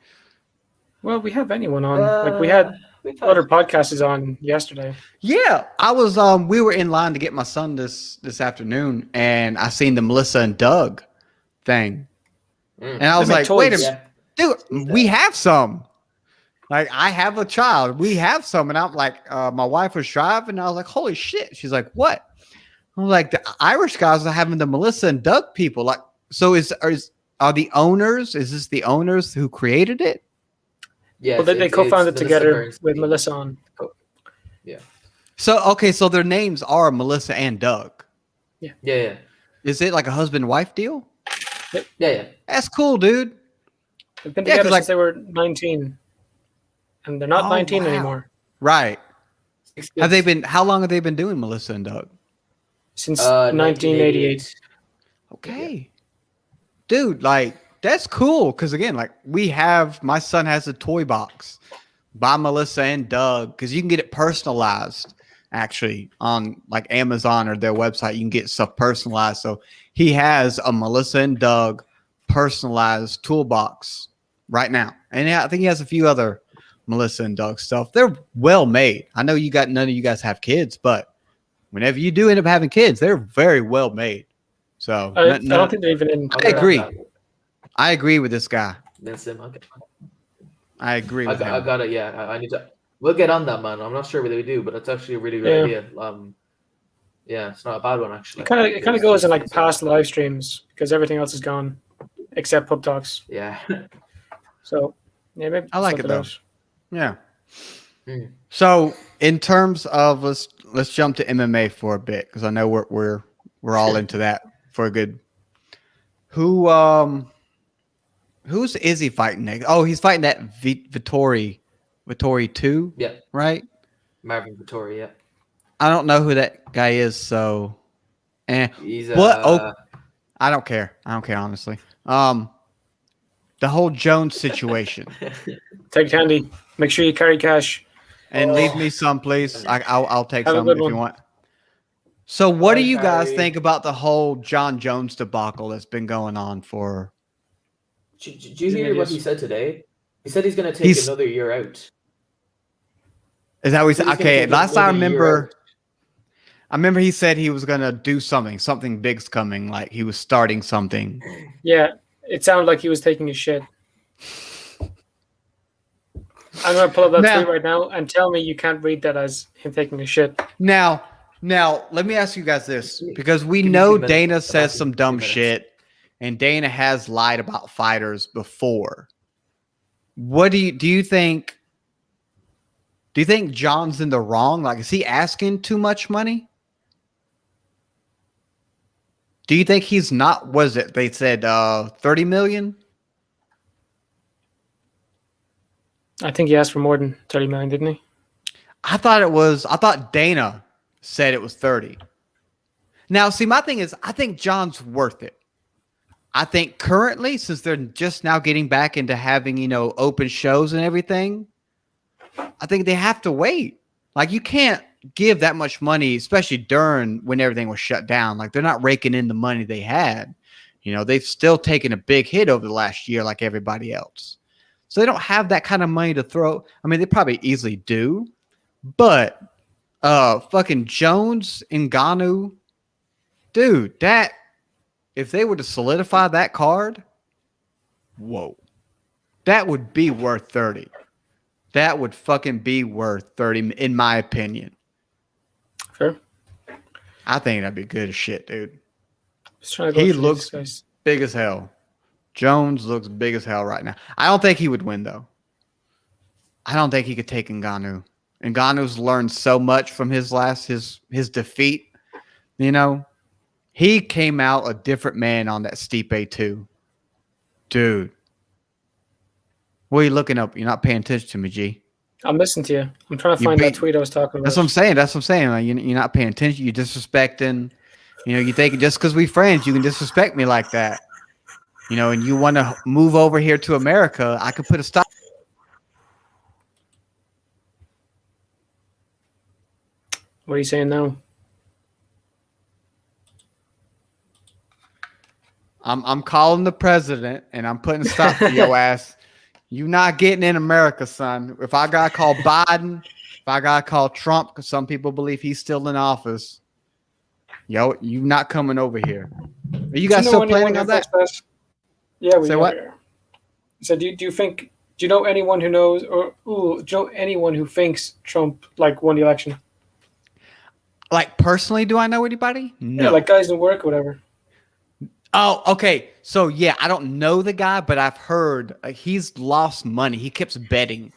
[SPEAKER 1] Well, we have anyone on. Like we had other podcasts on yesterday.
[SPEAKER 2] Yeah, I was. We were in line to get my son this afternoon, and I seen the Melissa and Doug thing, and I was
[SPEAKER 1] They make
[SPEAKER 2] like,
[SPEAKER 1] toys.
[SPEAKER 2] "Wait a minute, dude, we have some." Like, I have a child. We have some. And I'm like, my wife was driving. And I was like, holy shit. She's like, what? I'm like, the Irish guys are having the Melissa and Doug people. Like, so are the owners? Is this the owners who created it?
[SPEAKER 3] Yeah.
[SPEAKER 1] Well, they co-founded together with Melissa on.
[SPEAKER 2] So, okay. So their names are Melissa and Doug.
[SPEAKER 3] Yeah.
[SPEAKER 2] Is it like a husband-wife deal?
[SPEAKER 3] Yeah.
[SPEAKER 2] That's cool, dude.
[SPEAKER 1] They've been
[SPEAKER 2] Yeah, 'cause,
[SPEAKER 1] together
[SPEAKER 2] like-
[SPEAKER 1] since they were 19. And they're not
[SPEAKER 2] Oh,
[SPEAKER 1] 19
[SPEAKER 2] wow.
[SPEAKER 1] anymore.
[SPEAKER 2] Right.
[SPEAKER 3] How
[SPEAKER 2] How long have they been doing Melissa and Doug?
[SPEAKER 1] Since 1988.
[SPEAKER 2] Okay. Dude, like, that's cool. Because again, like, my son has a toy box by Melissa and Doug, because you can get it personalized actually on like Amazon or their website. You can get stuff personalized. So he has a Melissa and Doug personalized toolbox right now. And I think he has a few other Melissa and Doug stuff. They're well made. I know none of you guys have kids, but whenever you do end up having kids, they're very well made. So
[SPEAKER 1] I don't think they're even in.
[SPEAKER 2] I agree. I agree with this guy.
[SPEAKER 3] That's him. Okay.
[SPEAKER 2] I agree
[SPEAKER 3] I
[SPEAKER 2] with him.
[SPEAKER 3] got it. Yeah, I need to. We'll get on that, man. I'm not sure whether we do, but it's actually a really good idea. Yeah, it's not a bad one actually.
[SPEAKER 1] It kind of goes in like past live streams because everything else is gone except Pub Talks.
[SPEAKER 3] Yeah.
[SPEAKER 1] So yeah, maybe
[SPEAKER 2] I like it
[SPEAKER 1] something
[SPEAKER 2] though.
[SPEAKER 1] else.
[SPEAKER 2] Yeah.
[SPEAKER 3] Mm.
[SPEAKER 2] So in terms of let's jump to MMA for a bit, because I know we're all into that for a good. Who's Izzy fighting next? Oh, he's fighting that Vittori 2.
[SPEAKER 3] Yeah.
[SPEAKER 2] Right.
[SPEAKER 3] Marvin Vittori. Yeah.
[SPEAKER 2] I don't know who that guy is, so
[SPEAKER 3] He's
[SPEAKER 2] what? I don't care. Honestly. The whole Jones situation.
[SPEAKER 1] Take candy. Make sure you carry cash.
[SPEAKER 2] And leave me some, please. I'll take
[SPEAKER 1] Have a
[SPEAKER 2] some
[SPEAKER 1] good
[SPEAKER 2] if
[SPEAKER 1] one.
[SPEAKER 2] you want. So what do
[SPEAKER 3] Bye,
[SPEAKER 2] you guys
[SPEAKER 3] Barry.
[SPEAKER 2] think about the whole John Jones debacle that's been going on for?
[SPEAKER 3] Did you hear what he said today? He said he's going to take
[SPEAKER 2] He's-
[SPEAKER 3] another year out.
[SPEAKER 2] Is that what he
[SPEAKER 3] He's
[SPEAKER 2] said?
[SPEAKER 3] gonna
[SPEAKER 2] Okay,
[SPEAKER 3] take
[SPEAKER 2] last I
[SPEAKER 3] another year
[SPEAKER 2] remember,
[SPEAKER 3] out.
[SPEAKER 2] he said he was going to do something big's coming, like he was starting something.
[SPEAKER 1] Yeah, it sounded like he was taking a shit. I'm gonna pull up that
[SPEAKER 2] Now-
[SPEAKER 1] tweet right now and tell me you can't read that as him taking a shit.
[SPEAKER 2] Now, let me ask you guys this, because we
[SPEAKER 3] Give me
[SPEAKER 2] know
[SPEAKER 3] 2 minutes.
[SPEAKER 2] Dana
[SPEAKER 3] I'll
[SPEAKER 2] says
[SPEAKER 3] give
[SPEAKER 2] some
[SPEAKER 3] you 2
[SPEAKER 2] dumb
[SPEAKER 3] minutes.
[SPEAKER 2] shit, and Dana has lied about fighters before. What do you think? Do you think John's in the wrong? Like, is he asking too much money? Do you think he's not? Was it they said 30 million?
[SPEAKER 1] I think he asked for more than 30 million, didn't he?
[SPEAKER 2] I thought Dana said it was 30. Now, see, my thing is, I think John's worth it. I think currently, since they're just now getting back into having, you know, open shows and everything, I think they have to wait. Like, you can't give that much money, especially during when everything was shut down. Like, they're not raking in the money they had. You know, they've still taken a big hit over the last year like everybody else. So they don't have that kind of money to throw. I mean, they probably easily do. But fucking Jones and Ngannou, dude, that if they were to solidify that card, whoa, that would be worth 30. That would fucking be worth 30, in my opinion.
[SPEAKER 1] Fair.
[SPEAKER 2] I think that'd be good as shit, dude.
[SPEAKER 1] Just trying to go
[SPEAKER 2] He
[SPEAKER 1] through
[SPEAKER 2] looks
[SPEAKER 1] these guys.
[SPEAKER 2] big as hell. Jones looks big as hell right now. I don't think he would win, though. I don't think he could take Ngannou. Ngannou's learned so much from his defeat. You know, he came out a different man on that Stipe too. Dude. What are you looking up? You're not paying attention to me, G.
[SPEAKER 1] I'm listening to you. I'm trying to find that tweet I was talking about.
[SPEAKER 2] That's what I'm saying. Like, you're not paying attention. You're disrespecting. You know, you think just because we friends, you can disrespect me like that. You know, and you want to move over here to America, I could put a stop.
[SPEAKER 1] What are you saying now?
[SPEAKER 2] I'm calling the president and I'm putting a stop to your ass. You not getting in America, son. If I gotta call Biden, if I gotta call Trump, because some people believe he's still in office, yo, you not coming over here. Are you guys still planning on that?
[SPEAKER 1] Yeah, we
[SPEAKER 2] say what? Here.
[SPEAKER 1] So do you know anyone who knows, or do you know anyone who thinks Trump like won the election?
[SPEAKER 2] Like personally, do I know anybody? No.
[SPEAKER 1] Yeah, like guys in work or whatever.
[SPEAKER 2] Oh, okay. So yeah, I don't know the guy, but I've heard he's lost money. He keeps betting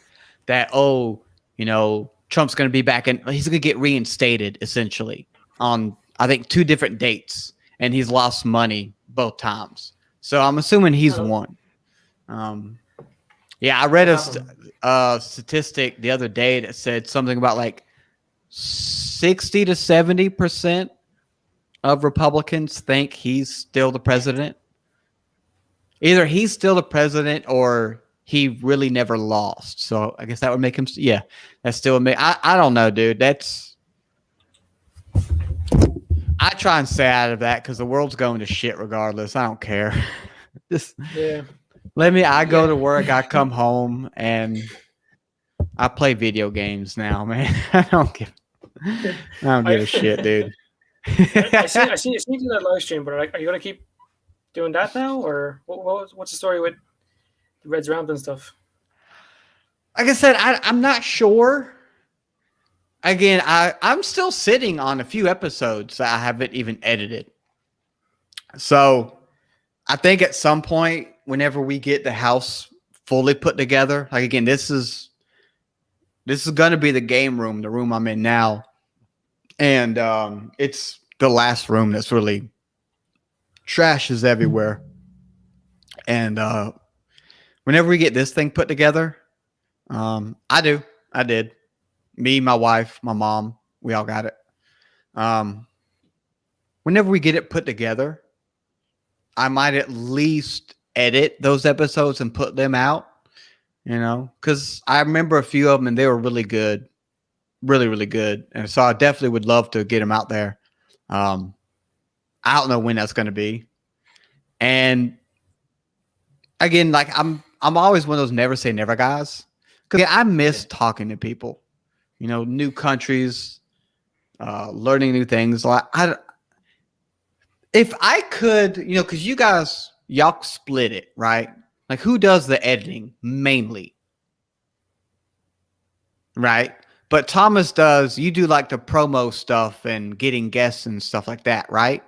[SPEAKER 2] that Trump's going to be back and he's going to get reinstated essentially on I think 2 different dates, and he's lost money both times. So I'm assuming he's won. Yeah, I read a statistic the other day that said something about like 60 to 70% of Republicans think he's still the president. Either he's still the president or he really never lost. So I guess that would make him. Yeah, that's still me. I don't know, dude. I try and stay out of that because the world's going to shit regardless. I don't care. Just I go to work, I come home, and I play video games now, man. I don't give a shit, dude.
[SPEAKER 1] I see you do that live stream, but are you gonna keep doing that now, or what's the story with the Reds ramp and stuff?
[SPEAKER 2] Like I said, I'm not sure. Again, I'm still sitting on a few episodes that I haven't even edited. So I think at some point, whenever we get the house fully put together, like again, this is gonna be the game room, the room I'm in now. And it's the last room that's really trash is everywhere. And whenever we get this thing put together, I did. Me, my wife, my mom, we all got it. Whenever we get it put together, I might at least edit those episodes and put them out, because I remember a few of them and they were really good. Really, really good. And so I definitely would love to get them out there. I don't know when that's going to be. And again, like I'm always one of those never say never guys. Because I miss talking to people, new countries, learning new things. Like if I could, because y'all split it, right? Like who does the editing mainly? Right? But Thomas you do like the promo stuff and getting guests and stuff like that, right?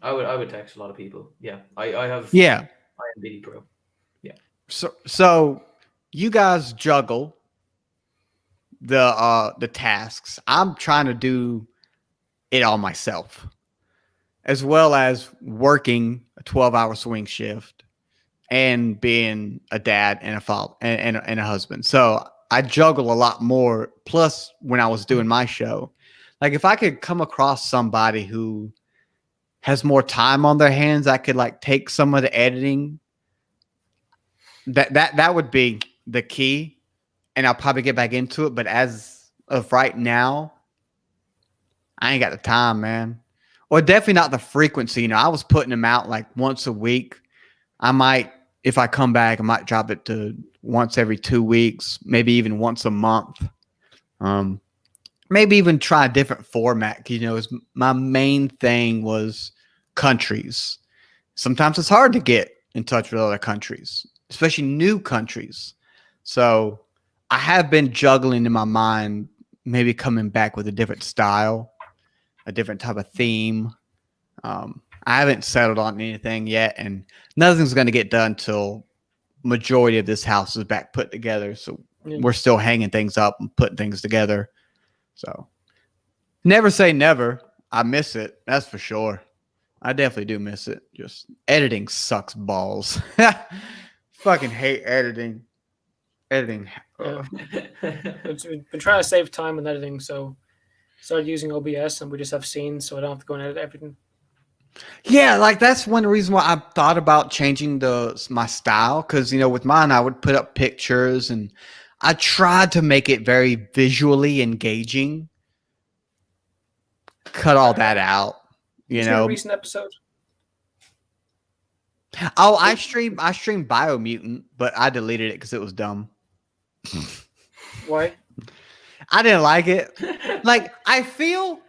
[SPEAKER 4] I would text a lot of people. Yeah. I have IMDb Pro. Yeah.
[SPEAKER 2] So you guys juggle the tasks. I'm trying to do it all myself, as well as working a 12-hour swing shift and being a dad and a father and a husband. So I juggle a lot more. Plus, when I was doing my show, like if I could come across somebody who has more time on their hands, I could like take some of the editing. That would be the key, and I'll probably get back into it. But as of right now, I ain't got the time, man. Or definitely not the frequency. You know, I was putting them out like once a week. I might, if I come back, I might drop it to once every 2 weeks, maybe even once a month. Maybe even try a different format. You know, my main thing was countries. Sometimes it's hard to get in touch with other countries, especially new countries. So I have been juggling in my mind, maybe coming back with a different style, a different type of theme. I haven't settled on anything yet, and nothing's going to get done till majority of this house is back put together. So we're still hanging things up and putting things together. So never say never. I miss it. That's for sure. I definitely do miss it. Just editing sucks balls. Fucking hate editing. Editing.
[SPEAKER 1] Yeah. We've been trying to save time in editing, so started using OBS, and we just have scenes, so I don't have to go and edit everything.
[SPEAKER 2] Yeah, like that's one reason why I thought about changing my style, because, you know, with mine, I would put up pictures, and I tried to make it very visually engaging. Cut all that out, you know.
[SPEAKER 1] A recent episode.
[SPEAKER 2] Oh, I streamed Biomutant, but I deleted it because it was dumb.
[SPEAKER 1] Why?
[SPEAKER 2] I didn't like it. Like, I feel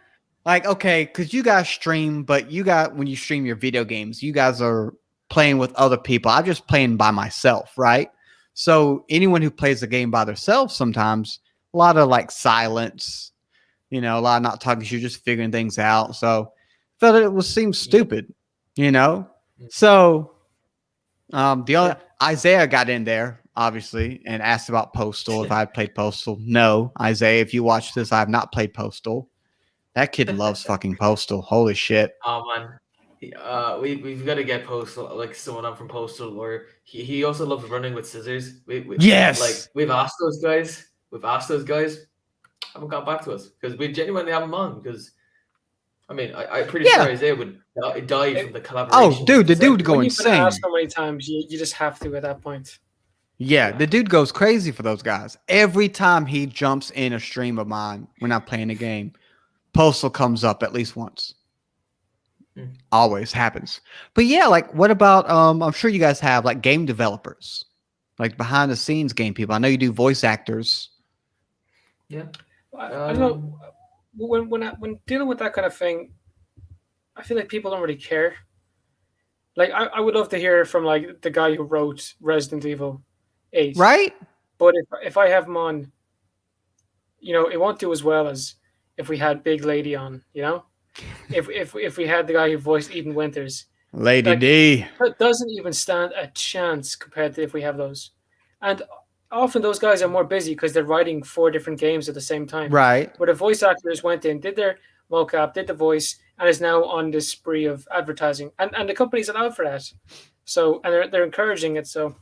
[SPEAKER 2] like, okay, because you guys stream, but when you stream your video games, you guys are playing with other people. I'm just playing by myself, right? So anyone who plays the game by themselves, sometimes a lot of like silence, you know, a lot of not talking. You're just figuring things out. So I felt it seemed stupid, you know. So the other Isaiah got in there, obviously, and asked about Postal, if I had played Postal. No, Isaiah, if you watch this, I have not played Postal. That kid loves fucking Postal. Holy shit.
[SPEAKER 4] Oh man, we've got to get Postal, like someone on from Postal, or he also loves running with scissors.
[SPEAKER 2] Yes,
[SPEAKER 4] like we've asked those guys. Haven't got back to us because we genuinely have him on. Because I mean, I'm pretty sure Isaiah would die from the collaboration.
[SPEAKER 2] Oh, dude, the dude would go insane. You've been
[SPEAKER 1] asked so many times, you just have to at that point.
[SPEAKER 2] Yeah, the dude goes crazy for those guys. Every time he jumps in a stream of mine when I'm playing a game, Postal comes up at least once. Always happens. But yeah, like what about I'm sure you guys have like game developers, like behind the scenes game people. I know you do voice actors.
[SPEAKER 1] Yeah. I don't know. When dealing with that kind of thing, I feel like people don't really care. Like I would love to hear from like the guy who wrote Resident Evil 8.
[SPEAKER 2] Right?
[SPEAKER 1] But if I have him on, you know, it won't do as well as if we had Big Lady on, you know? If we had the guy who voiced Eden Winters.
[SPEAKER 2] Lady D.
[SPEAKER 1] That doesn't even stand a chance compared to if we have those. And often those guys are more busy because they're writing 4 different games at the same time.
[SPEAKER 2] Right.
[SPEAKER 1] Where the voice actors went in, did their mocap, did the voice, and is now on this spree of advertising. And the company's allowed for that. So, and they're encouraging it. So,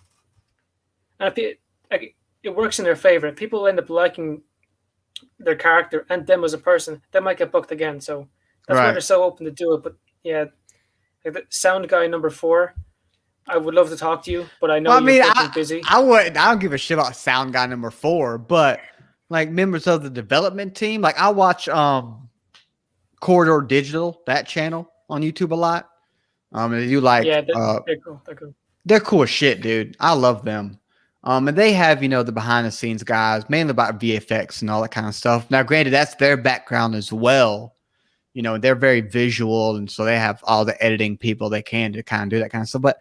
[SPEAKER 1] and if it works in their favor. People end up liking their character and them as a person, they might get booked again. So that's why they're so open to do it. But yeah, like the sound guy number 4, I would love to talk to you, but I know you're busy.
[SPEAKER 2] I don't give a shit about sound guy number 4, but like members of the development team, like I watch Corridor Digital, that channel on YouTube a lot. They do like
[SPEAKER 1] they're cool. They're cool.
[SPEAKER 2] They're cool as shit, dude. I love them. And they have, you know, the behind the scenes guys, mainly about VFX and all that kind of stuff. Now, granted, that's their background as well. You know, they're very visual, and so they have all the editing people they can to kind of do that kind of stuff. But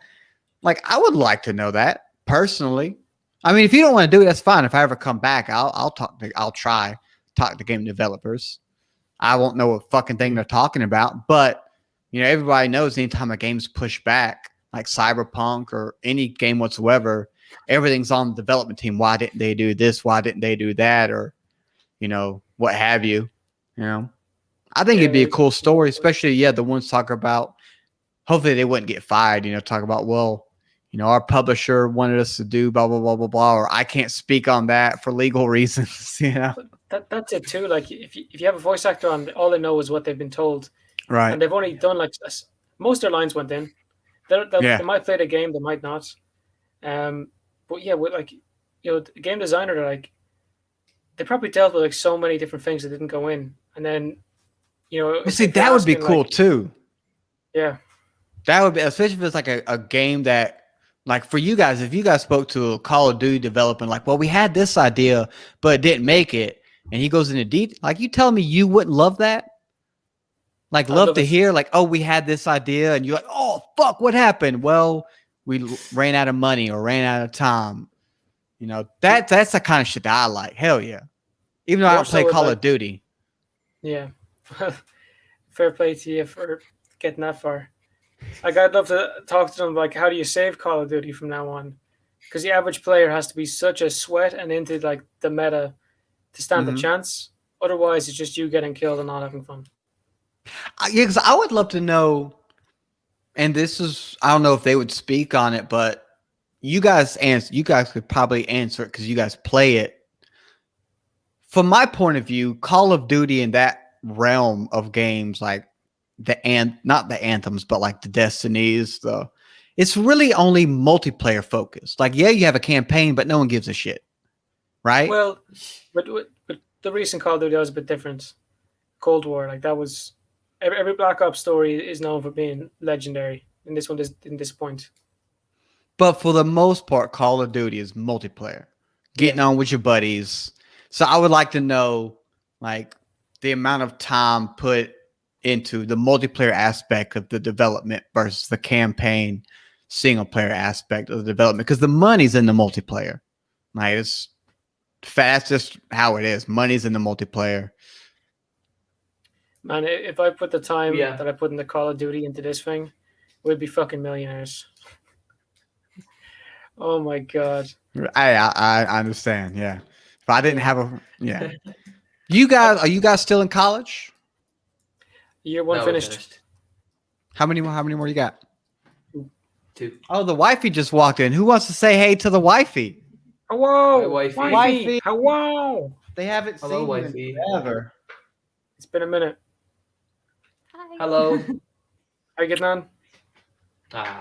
[SPEAKER 2] like, I would like to know that personally. I mean, if you don't want to do it, that's fine. If I ever come back, I'll try talk to game developers. I won't know what fucking thing they're talking about, but you know, everybody knows anytime a game's pushed back, like Cyberpunk or any game whatsoever, everything's on the development team. Why didn't they do this? Why didn't they do that? Or what have you. I think it'd be a cool story, especially the ones talk about. Hopefully they wouldn't get fired. Talk about our publisher wanted us to do blah blah blah blah blah, or I can't speak on that for legal reasons.
[SPEAKER 1] That's it too. Like if you have a voice actor on, all they know is what they've been told,
[SPEAKER 2] right?
[SPEAKER 1] And they've only done most of their lines went in. They might play the game, they might not. But yeah, with the game designer, they probably dealt with so many different things that didn't go in, and then
[SPEAKER 2] see, that would be cool too.
[SPEAKER 1] Yeah,
[SPEAKER 2] that would be, especially if it's like a game that, like, for you guys, if you guys spoke to a Call of Duty development, like, well, we had this idea but it didn't make it, and he goes into detail, like, you tell me you wouldn't love that? Like, love to hear, like, oh, we had this idea, and you're like, oh, fuck, what happened? Well, we ran out of money or ran out of time. That's the kind of shit that I like. Hell yeah. Even though I don't play Call of Duty.
[SPEAKER 1] Yeah. Fair play to you for getting that far. Like, I'd love to talk to them, like, how do you save Call of Duty from now on? Because the average player has to be such a sweat and into, like, the meta to stand a chance. Otherwise, it's just you getting killed and not having fun.
[SPEAKER 2] Yeah, because I would love to know, and this is, I don't know if they would speak on it, but you guys could probably answer it because you guys play it. From my point of view, Call of Duty in that realm of games, like not the Anthems, but like the Destinies, it's really only multiplayer focused. Like, yeah, you have a campaign, but no one gives a shit, right?
[SPEAKER 1] Well, but the recent Call of Duty was a bit different. Cold War, like, that was every Black Ops story is known for being legendary, and this one didn't disappoint.
[SPEAKER 2] But for the most part, Call of Duty is multiplayer, getting on with your buddies. So I would like to know, like, the amount of time put into the multiplayer aspect of the development versus the campaign single player aspect of the development, because the money's in the multiplayer. Like, that's just how it is. Money's in the multiplayer.
[SPEAKER 1] Man, if I put the time that I put in the Call of Duty into this thing, we'd be fucking millionaires. Oh my god.
[SPEAKER 2] I understand. Yeah. If I didn't have are you guys still in college?
[SPEAKER 1] Year one finished.
[SPEAKER 2] How many more you got?
[SPEAKER 3] 2.
[SPEAKER 2] Oh, the wifey just walked in. Who wants to say hey to the wifey?
[SPEAKER 1] Hello,
[SPEAKER 3] wifey.
[SPEAKER 1] Hello.
[SPEAKER 2] They haven't seen
[SPEAKER 3] wifey.
[SPEAKER 2] me forever.
[SPEAKER 1] It's been a minute.
[SPEAKER 5] Hi.
[SPEAKER 3] Hello.
[SPEAKER 1] How you getting on?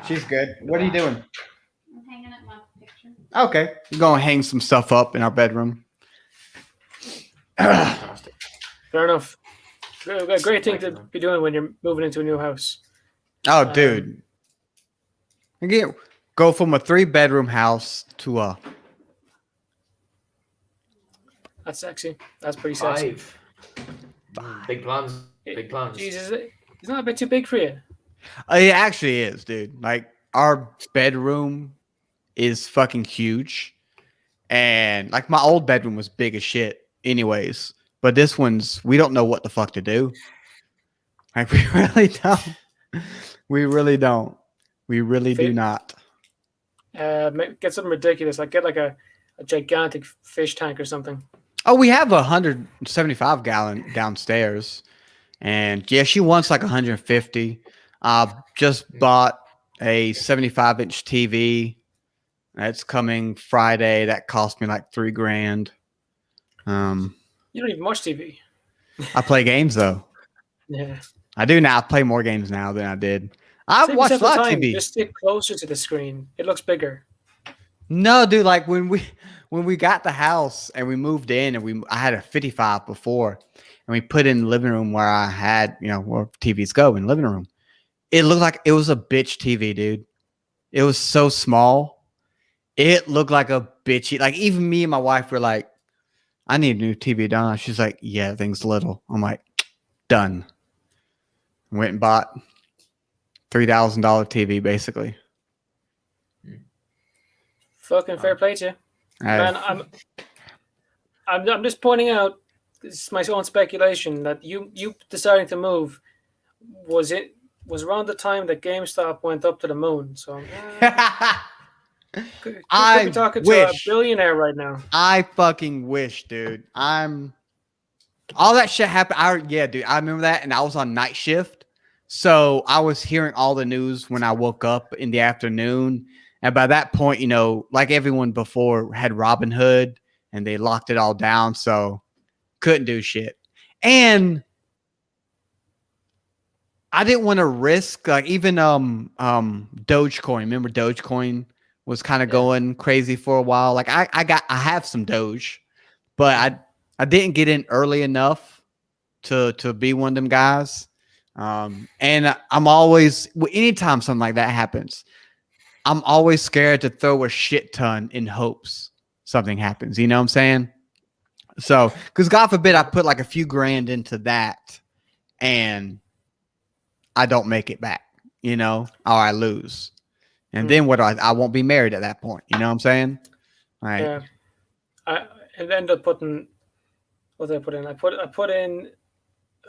[SPEAKER 2] She's good. What are you doing?
[SPEAKER 5] I'm hanging up my picture.
[SPEAKER 2] Okay. We're going to hang some stuff up in our bedroom.
[SPEAKER 1] Fair enough. A great thing to be doing when you're moving into a new house.
[SPEAKER 2] Oh, dude. Again, go from a 3-bedroom house to a...
[SPEAKER 1] That's sexy. That's pretty sexy.
[SPEAKER 3] 5. Big plans. Big plans.
[SPEAKER 1] Jesus, it's not a bit too big for you.
[SPEAKER 2] It actually is, dude. Like, our bedroom is fucking huge. And, like, my old bedroom was big as shit anyways. But this one's, we don't know what the fuck to do. Like, we really don't. We really don't. We really do not.
[SPEAKER 1] Get something ridiculous. Like, get like a gigantic fish tank or something.
[SPEAKER 2] Oh, we have 175 gallon downstairs. And yeah, she wants like 150. Just bought a 75-inch TV. That's coming Friday. That cost me like $3,000.
[SPEAKER 1] You don't even watch TV.
[SPEAKER 2] I play games though.
[SPEAKER 1] Yeah.
[SPEAKER 2] I do now. I play more games now than I did. I've watched a lot of TV.
[SPEAKER 1] Just stick closer to the screen. It looks bigger.
[SPEAKER 2] No, dude. Like when we got the house and we moved in, and I had a 55 before, and we put in the living room where I had, where TVs go in the living room. It looked like it was a bitch TV, dude. It was so small. It looked like a bitchy. Like, even me and my wife were like, I need a new TV done. She's like, yeah, thing's little. I'm like, done. Went and bought $3,000 TV, basically.
[SPEAKER 1] Fucking fair play to you. Man, I'm just pointing out, this is my own speculation, that you deciding to move was around the time that GameStop went up to the moon. So could be talking to a billionaire right now.
[SPEAKER 2] I fucking wish, dude. I'm all that shit happened. Dude, I remember that, and I was on night shift, so I was hearing all the news when I woke up in the afternoon. And by that point, like everyone before had Robinhood, and they locked it all down, so couldn't do shit. And I didn't want to risk like even Dogecoin. Remember Dogecoin was kind of going crazy for a while. Like I have some Doge, but I didn't get in early enough to be one of them guys. And I'm always anytime something like that happens, I'm always scared to throw a shit ton in hopes something happens. You know what I'm saying? So, because God forbid I put like a few grand into that and I don't make it back, or I lose. And then what do I won't be married at that point. You know what I'm saying? Right.
[SPEAKER 1] Yeah. I ended up putting, what did I put in? I put in,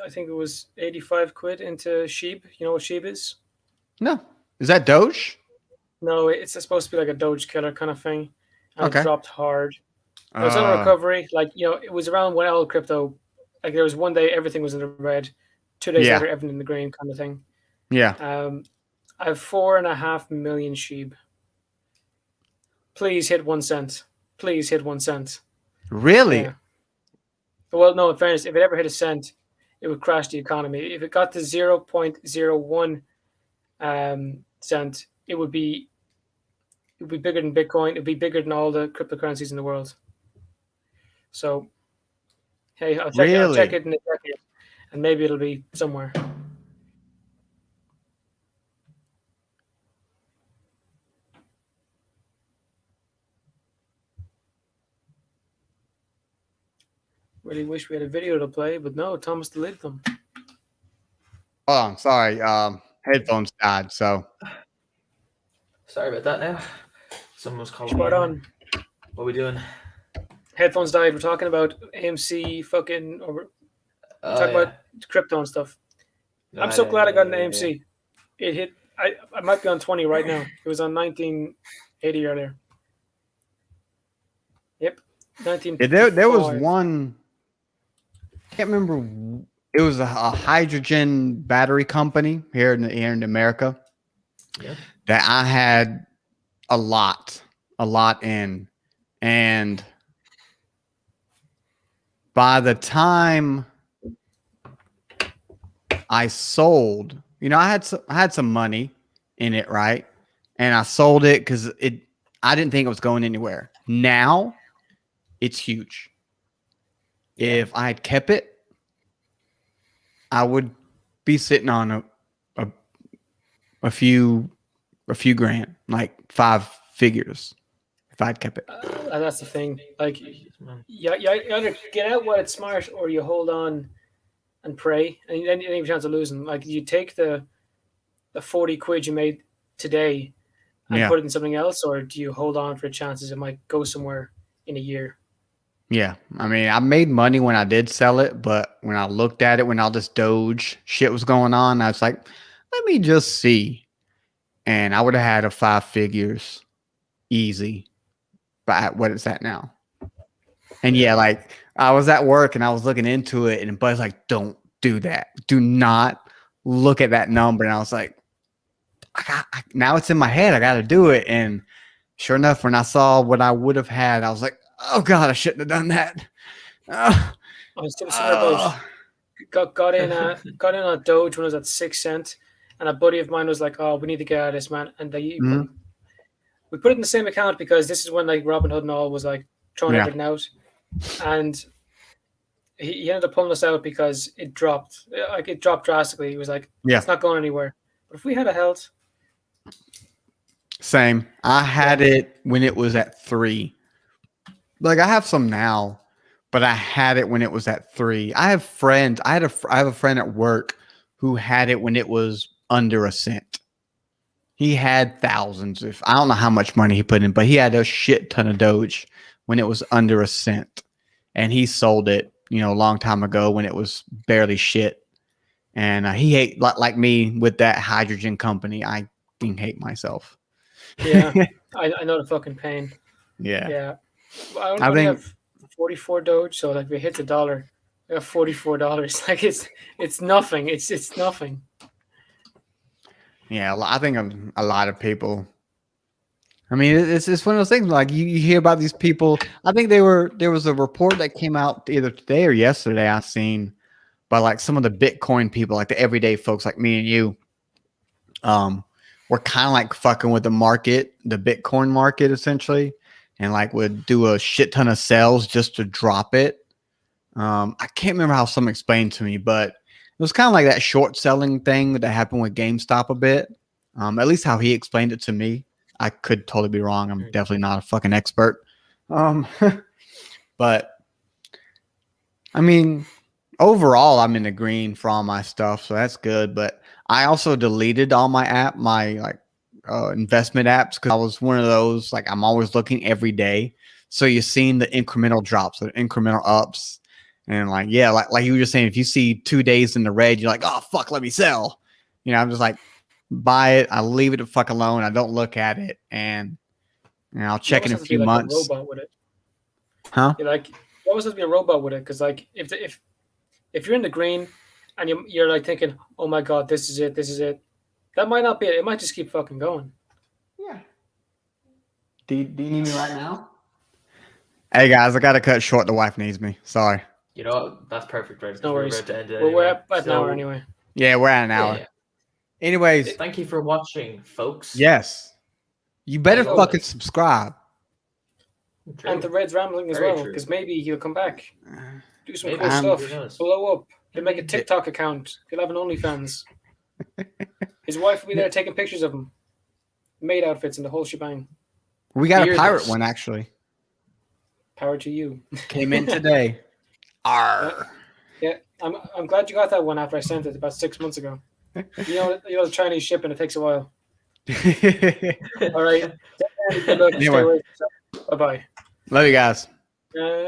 [SPEAKER 1] I think it was 85 quid into Sheep. You know what Sheep is?
[SPEAKER 2] No. Is that Doge?
[SPEAKER 1] No, it's supposed to be like a Doge killer kind of thing. And
[SPEAKER 2] Okay.
[SPEAKER 1] It dropped hard. It was on recovery. Like, it was around when all crypto, like there was one day everything was in the red, 2 days later everything in the green kind of thing.
[SPEAKER 2] Yeah.
[SPEAKER 1] I have 4.5 million Sheep. Please hit 1 cent. Please hit 1 cent.
[SPEAKER 2] Really?
[SPEAKER 1] Yeah. Well, no, in fairness, if it ever hit a cent, it would crash the economy. If it got to 0.01 cent, it would be bigger than Bitcoin. It'd be bigger than all the cryptocurrencies in the world. So, hey, I'll check it in a second, and maybe it'll be somewhere. Really wish we had a video to play, but no, Thomas deleted them.
[SPEAKER 2] Oh, sorry. Headphones died, so.
[SPEAKER 3] Sorry about that now. Someone was calling
[SPEAKER 1] Spot
[SPEAKER 3] me.
[SPEAKER 1] on.
[SPEAKER 3] What are we doing?
[SPEAKER 1] Headphones died. We're talking about AMC fucking, or we're talking about crypto and stuff. I'm so glad I got an AMC. It hit, I might be on 20 right now. It was on 1980 earlier. Yep. 1955.
[SPEAKER 2] There was one, I can't remember. It was a hydrogen battery company here in America that I had a lot in. And by the time I sold, I had some money in it, right? And I sold it because I didn't think it was going anywhere. Now it's huge. If I had kept it, I would be sitting on a few grand, like 5 figures, if I'd kept it.
[SPEAKER 1] That's the thing. Like, you either get out while it's smart, or you hold on and pray, and then you have a chance of losing. Like, you take the 40 quid you made today and put it in something else, or do you hold on for chances it might go somewhere in a year?
[SPEAKER 2] Yeah. I mean, I made money when I did sell it, but when I looked at it, when all this Doge shit was going on, I was like, let me just see. And I would have had a 5 figures easy, but at what it's at now. And like I was at work and I was looking into it, and Bud's like, don't do that. Do not look at that number. And I was like, now it's in my head. I got to do it. And sure enough, when I saw what I would have had, I was like, oh God, I shouldn't have done that.
[SPEAKER 1] I was doing got in on Doge when it was at 6 cents, and a buddy of mine was like, "Oh, we need to get out of this, man." And we put it in the same account because this is when like Robinhood and all was like throwing everything out, and he ended up pulling us out because it dropped. Like, it dropped drastically. He was like, "It's not going anywhere." But if we had a health,
[SPEAKER 2] same. I had it when it was at 3. Like, I have some now, but I had it when it was at 3. I have friends. I have a friend at work who had it when it was under a cent. He had thousands. I don't know how much money he put in, but he had a shit ton of Doge when it was under a cent, and he sold it, a long time ago when it was barely shit. And he hate like me with that hydrogen company. I hate myself.
[SPEAKER 1] Yeah, I know the fucking pain.
[SPEAKER 2] Yeah.
[SPEAKER 1] Yeah. I only have 44 Doge, so like if it hits $1, I got $44. Like it's nothing. It's nothing.
[SPEAKER 2] Yeah, I think a lot of people. I mean, it's one of those things. Like you hear about these people. I think there was a report that came out either today or yesterday. I seen by like some of the Bitcoin people, like the everyday folks like me and you. We're kind of like fucking with the market, the Bitcoin market, essentially, and like would do a shit ton of sales just to drop it. I can't remember how someone explained to me, but it was kind of like that short selling thing that happened with GameStop a bit. At least how he explained it to me. I could totally be wrong. I'm definitely not a fucking expert. But I mean, overall, I'm in the green for all my stuff, so that's good. But I also deleted all my investment apps because I was one of those, like, I'm always looking every day. So you're seeing the incremental drops, the incremental ups. And like, yeah, like you were just saying, if you see 2 days in the red, you're like, oh, fuck, let me sell. You know, I'm just like, buy it. I leave it the fuck alone. I don't look at it. And I'll check in a few months.
[SPEAKER 1] A robot with it.
[SPEAKER 2] Huh?
[SPEAKER 1] You're like, you always have to be a robot with it. Because like, if you're in the green and you're like thinking, oh my God, this is it. That might not be it. It might just keep fucking going.
[SPEAKER 2] Yeah. Do you need me right now? Hey guys, I gotta cut short. The wife needs me. Sorry.
[SPEAKER 3] You know what? That's perfect, right?
[SPEAKER 1] No worries.
[SPEAKER 3] We're about to end it
[SPEAKER 1] We're
[SPEAKER 3] anyway.
[SPEAKER 1] at an hour anyway.
[SPEAKER 2] Yeah, we're at an hour.
[SPEAKER 3] Yeah.
[SPEAKER 2] Anyways,
[SPEAKER 3] Thank you for watching, folks.
[SPEAKER 2] yes. You better
[SPEAKER 1] As
[SPEAKER 2] fucking
[SPEAKER 1] always.
[SPEAKER 2] subscribe.
[SPEAKER 3] True.
[SPEAKER 1] And the Red's rambling as
[SPEAKER 3] Very
[SPEAKER 1] well,
[SPEAKER 3] true.
[SPEAKER 1] because maybe he'll come back, do some
[SPEAKER 3] Maybe.
[SPEAKER 1] cool stuff,
[SPEAKER 3] Who knows?
[SPEAKER 1] blow up. He'll make a TikTok account. He'll have an OnlyFans. His wife will be there taking pictures of him, maid outfits, and the whole shebang.
[SPEAKER 2] We got a
[SPEAKER 3] Beardless.
[SPEAKER 2] pirate one actually.
[SPEAKER 1] Power to you.
[SPEAKER 2] Came in today. Arr.
[SPEAKER 1] Yeah, I'm glad you got that one after I sent it about 6 months ago. You know the Chinese shipping, it takes a while. All right. Good luck.
[SPEAKER 2] Anyway.
[SPEAKER 1] Bye bye.
[SPEAKER 2] Love you guys.